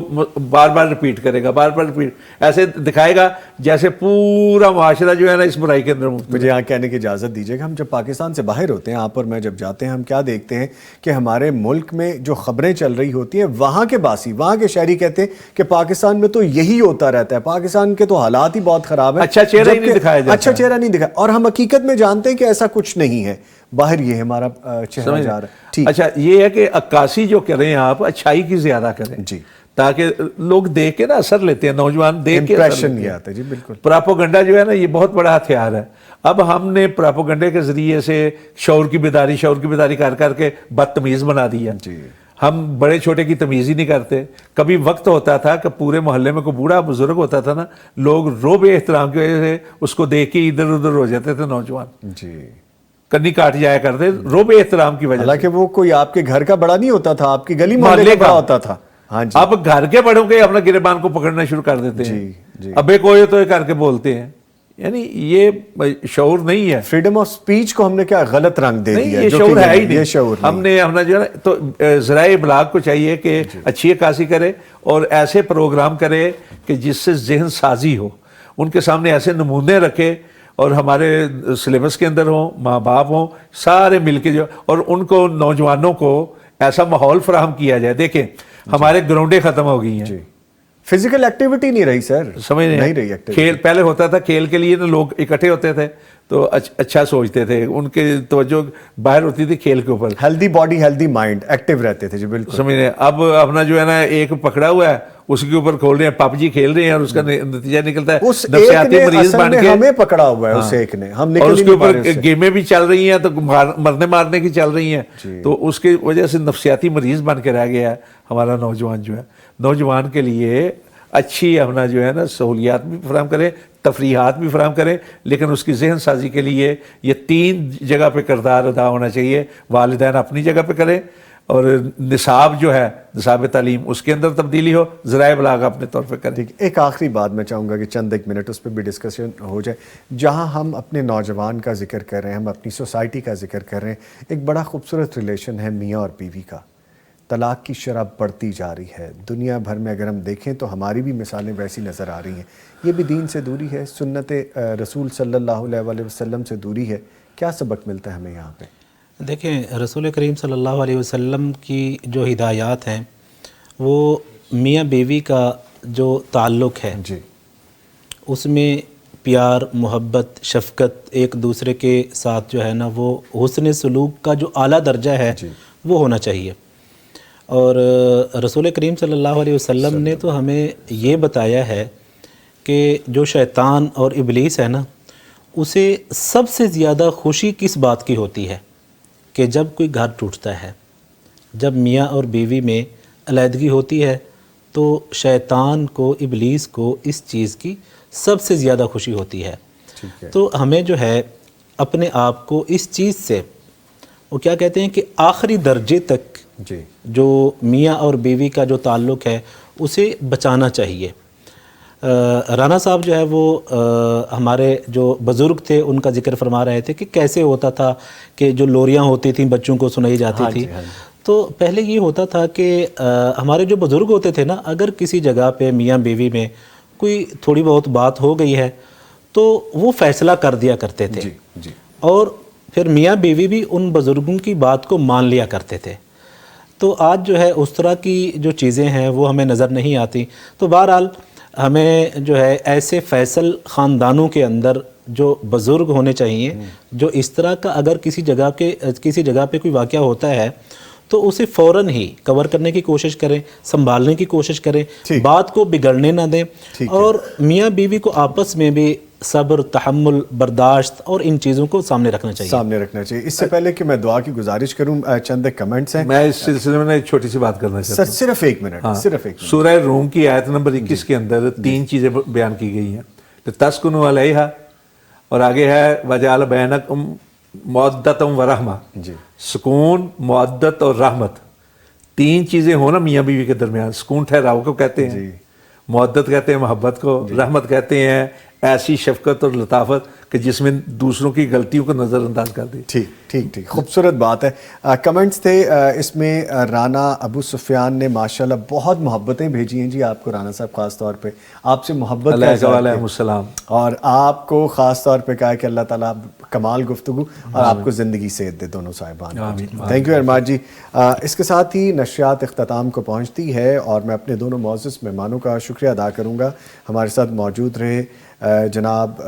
بار بار ریپیٹ کرے گا، بار بار ریپیٹ ایسے دکھائے گا جیسے پورا معاشرہ جو ہے نا اس برائی کے اندر مبتلا. مجھے یہاں کہنے کی اجازت دیجیے کہ ہم جب پاکستان سے باہر ہوتے ہیں، آپ اور میں جب جاتے ہیں، ہم کیا دیکھتے ہیں کہ ہمارے ملک میں جو خبریں چل رہی ہوتی ہیں، وہاں کے باسی، وہاں کے شہری کہتے ہیں کہ پاکستان میں تو یہی ہوتا رہتا ہے، پاکستان کے تو حالات ہی بہت خراب ہیں، اچھا چہرہ ہی نہیں دکھایا جاتا. اچھا چہرہ نہیں دکھایا، اور ہم حقیقت میں جانتے ہیں کہ ایسا کچھ نہیں ہے، باہر یہ ہمارا چہرہ جا رہا ہے. اچھا یہ ہے کہ عکاسی جو کریں آپ اچھائی کی زیادہ کریں، جی، تاکہ لوگ دیکھ کے نا اثر لیتے ہیں، نوجوان دیکھ کے امپریشن یہ آتا ہے. جی بالکل. پراپوگنڈا جو ہے نا یہ بہت بڑا ہتھیار ہے. اب ہم نے پراپوگنڈے کے ذریعے سے شعور کی بیداری کر کر کے بدتمیز بنا دیا. جی. ہم بڑے چھوٹے کی تمیز ہی نہیں کرتے. کبھی وقت ہوتا تھا کہ پورے محلے میں کوئی بوڑھا بزرگ ہوتا تھا نا، لوگ روب احترام کی وجہ سے اس کو دیکھ کے ادھر ادھر ہو جاتے تھے نوجوان. جی. کنی کاٹ جایا کرتے روب احترام کی وجہ سے. حالانکہ وہ کوئی آپ کے گھر کا بڑا نہیں ہوتا تھا، آپ کی گلی محلے کا ہوتا تھا. ہاں جی. اب گھر کے بڑوں کے اپنا گریبان کو پکڑنا شروع کر دیتے ہیں. ابے کوئی تو کر کے بولتے ہیں. یعنی یہ شعور نہیں ہے. فریڈم آف سپیچ کو ہم نے کیا غلط رنگ دے دیا. یہ شعور ہے ہی نہیں. ہم نے اپنا جو ہے نا تو ذرائع ابلاغ کو چاہیے کہ اچھی عکاسی کرے اور ایسے پروگرام کرے کہ جس سے ذہن سازی ہو. ان کے سامنے ایسے نمونے رکھے اور ہمارے سلیبس کے اندر ہوں، ماں باپ ہوں، سارے مل کے جو، اور ان کو نوجوانوں کو ایسا ماحول فراہم کیا جائے. دیکھیں ہمارے گراؤنڈیں ختم ہو گئی ہیں، فزیکل ایکٹیویٹی نہیں رہی سر. سمجھ نہیں رہی. کھیل پہلے ہوتا تھا، کھیل کے لیے نا لوگ اکٹھے ہوتے تھے تو اچھا سوچتے تھے، ان کے توجہ باہر ہوتی تھی کھیل کے اوپر. Healthy body healthy mind, active رہتے تھے. جی بالکل. سمجھ رہے. اب اپنا جو ہے نا ایک پکڑا ہوا ہے اس کے اوپر کھول رہے ہیں، پب جی کھیل رہے ہیں اور اس کا نتیجہ نکلتا ہے اس ایک نفسیاتی نے مریض اصل بن میں کے، ہمیں پکڑا ہوا ہے، اس ایک نے، ہم اور نکل اس ہی کے نہیں پا اوپر رہے اس سے۔ گیمیں بھی چل رہی ہیں تو مرنے مارنے کی چل رہی ہیں، تو اس کی وجہ سے نفسیاتی مریض بن کے رہ گیا ہے ہمارا نوجوان جو ہے۔ نوجوان کے لیے اچھی اپنا جو ہے نا سہولیات بھی فراہم کریں، تفریحات بھی فراہم کریں، لیکن اس کی ذہن سازی کے لیے یہ 3 جگہ پہ کردار ادا ہونا چاہیے۔ والدین اپنی جگہ پہ کریں، اور نصاب جو ہے نصاب تعلیم اس کے اندر تبدیلی ہو، ذرائع ابلاغ اپنے طور پہ کریں۔ ٹھیک، ایک آخری بات میں چاہوں گا کہ چند ایک منٹ اس پہ بھی ڈسکشن ہو جائے۔ جہاں ہم اپنے نوجوان کا ذکر کر رہے ہیں، ہم اپنی سوسائٹی کا ذکر کر رہے ہیں، ایک بڑا خوبصورت ریلیشن ہے میاں اور بیوی کا۔ طلاق کی شرح بڑھتی جا رہی ہے دنیا بھر میں، اگر ہم دیکھیں تو ہماری بھی مثالیں ویسی نظر آ رہی ہیں۔ یہ بھی دین سے دوری ہے، سنت رسول صلی اللہ علیہ وآلہ وسلم سے دوری ہے۔ کیا سبق ملتا ہے ہمیں یہاں پہ؟ دیکھیں، رسول کریم صلی اللہ علیہ وسلم کی جو ہدایات ہیں وہ میاں بیوی کا جو تعلق ہے جی، اس میں پیار، محبت، شفقت، ایک دوسرے کے ساتھ جو ہے نا وہ حسن سلوک کا جو اعلیٰ درجہ ہے وہ ہونا چاہیے۔ اور رسول کریم صلی اللہ علیہ وسلم نے تو ہمیں یہ بتایا ہے کہ جو شیطان اور ابلیس ہے نا، اسے سب سے زیادہ خوشی کس بات کی ہوتی ہے کہ جب کوئی گھر ٹوٹتا ہے، جب میاں اور بیوی میں علیحدگی ہوتی ہے تو شیطان کو، ابلیس کو اس چیز کی سب سے زیادہ خوشی ہوتی ہے۔ تو ہمیں جو ہے اپنے آپ کو اس چیز سے، وہ کیا کہتے ہیں کہ آخری درجے تک جو میاں اور بیوی کا جو تعلق ہے اسے بچانا چاہیے۔ رانا صاحب جو ہے وہ ہمارے جو بزرگ تھے ان کا ذکر فرما رہے تھے کہ کیسے ہوتا تھا کہ جو لوریاں ہوتی تھیں بچوں کو سنائی جاتی تھی، تو پہلے یہ ہوتا تھا کہ ہمارے جو بزرگ ہوتے تھے نا، اگر کسی جگہ پہ میاں بیوی میں کوئی تھوڑی بہت بات ہو گئی ہے تو وہ فیصلہ کر دیا کرتے تھے، اور پھر میاں بیوی بھی ان بزرگوں کی بات کو مان لیا کرتے تھے۔ تو آج جو ہے اس طرح کی جو چیزیں ہیں وہ ہمیں نظر نہیں آتی۔ تو بہرحال ہمیں جو ہے ایسے فیصل خاندانوں کے اندر جو بزرگ ہونے چاہیے، جو اس طرح کا اگر کسی جگہ پہ کوئی واقعہ ہوتا ہے تو اسے فوراً ہی کور کرنے کی کوشش کریں، سنبھالنے کی کوشش کریں، بات کو بگڑنے نہ دیں، اور میاں بیوی کو آپس میں بھی صبر، تحمل، برداشت اور ان چیزوں کو سامنے رکھنا چاہیے۔ اس سے پہلے کہ میں دعا کی گزارش کروں، چند کمنٹس ہیں، میں اس سلسلے میں ایک چھوٹی سی بات کرنا چاہتا ہوں۔ صرف ایک منٹ، صرف ایک منٹ۔ سورہ روم کی آیت نمبر 21 کے اندر 3 چیزیں بیان کی گئی ہیں، تسکنوا علیہا، اور آگے ہے وجعل بینکم مودۃ و رحمہ، سکون، مودت اور رحمت۔ 3 چیزیں ہوں نا میاں بیوی کے درمیان، سکون ٹھہراؤ کو کہتے ہیں، مودت کہتے ہیں محبت کو، رحمت کہتے ہیں ایسی شفقت اور لطافت کہ جس میں دوسروں کی غلطیوں کو نظر انداز کر دے۔ ٹھیک خوبصورت بات ہے۔ کمنٹس تھے اس میں، رانا ابو سفیان نے ماشاءاللہ بہت محبتیں بھیجی ہیں جی آپ کو، رانا صاحب خاص طور پہ آپ سے محبت کا اظہار علیہ السلام، اور آپ کو خاص طور پہ کہا کہ اللہ تعالیٰ کمال گفتگو اور آپ کو زندگی صحت دے دونوں صاحبان۔ تھینک یو ویری مچ جی۔ اس کے ساتھ ہی نشریات اختتام کو پہنچتی ہے، اور میں اپنے دونوں معزز مہمانوں کا شکریہ ادا کروں گا۔ ہمارے ساتھ موجود رہے جناب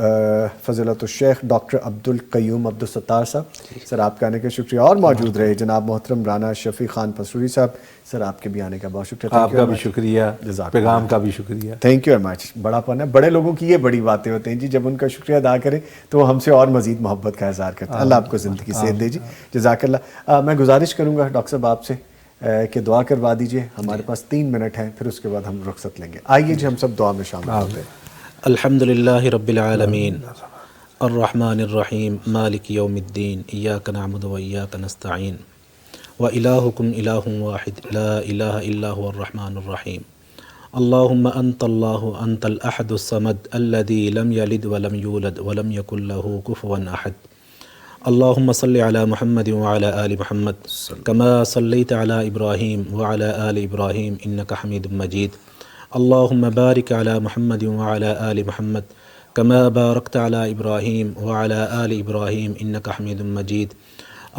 فضیلت الشیخ ڈاکٹر عبدالقیوم عبدالستار صاحب، سر آپ کے آنے کا شکریہ، اور موجود رہے جناب محترم رانا شفیع خان پسروری صاحب، سر آپ کے بھی آنے کا بہت شکریہ۔ آپ کا بھی شکریہ، پیغام کا بھی شکریہ۔ تھینک یو ویری مچ۔ بڑا پن ہے، بڑے لوگوں کی یہ بڑی باتیں ہوتے ہیں جی، جب ان کا شکریہ ادا کریں تو وہ ہم سے اور مزید محبت کا اظہار کرتے ہیں۔ اللہ آپ کو زندگی صحت دے جی، جزاک اللہ۔ میں گزارش کروں گا ڈاکٹر صاحب آپ سے کہ دعا کروا دیجئے، ہمارے پاس 3 منٹ ہیں، پھر اس کے بعد ہم رخصت لیں گے۔ آئیے جی ہم سب دعا میں شامل ہوتے ہیں۔ الحمدللہ رب العالمین، الرحمن الرحیم، مالک یوم الدین، ایاک نعبد و ایاک نستعین، وإلہکم الہ واحد لا الہ الا هو الرحمن الرحیم، اللہم انت اللہ انت الاحد الصمد الذی لم یلد ولم یولد ولم یکن له کفوا احد، اللہم صل علی محمد وعلی آل محمد کما صلیت علی ابراہیم وعلی آل ابراہیم انک حمید مجید، اللہم بارک علی محمد وعلی آل محمد کما بارکت علی ابراہیم وعلی آل ابراہیم انک حمید مجید،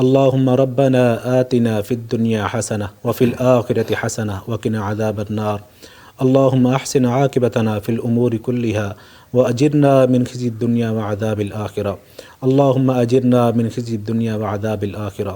اللہم ربنا آتنا فی الدنیا حسنہ وفی الآخرۃ حسنہ وقنا عذاب النار، اللہم احسن عاقبتنا فی الامور کلہا واجرنا من خزی الدنیا وعذاب الآخرہ، اللہم اجرنا من خزی الدنیا وعذاب الآخرہ،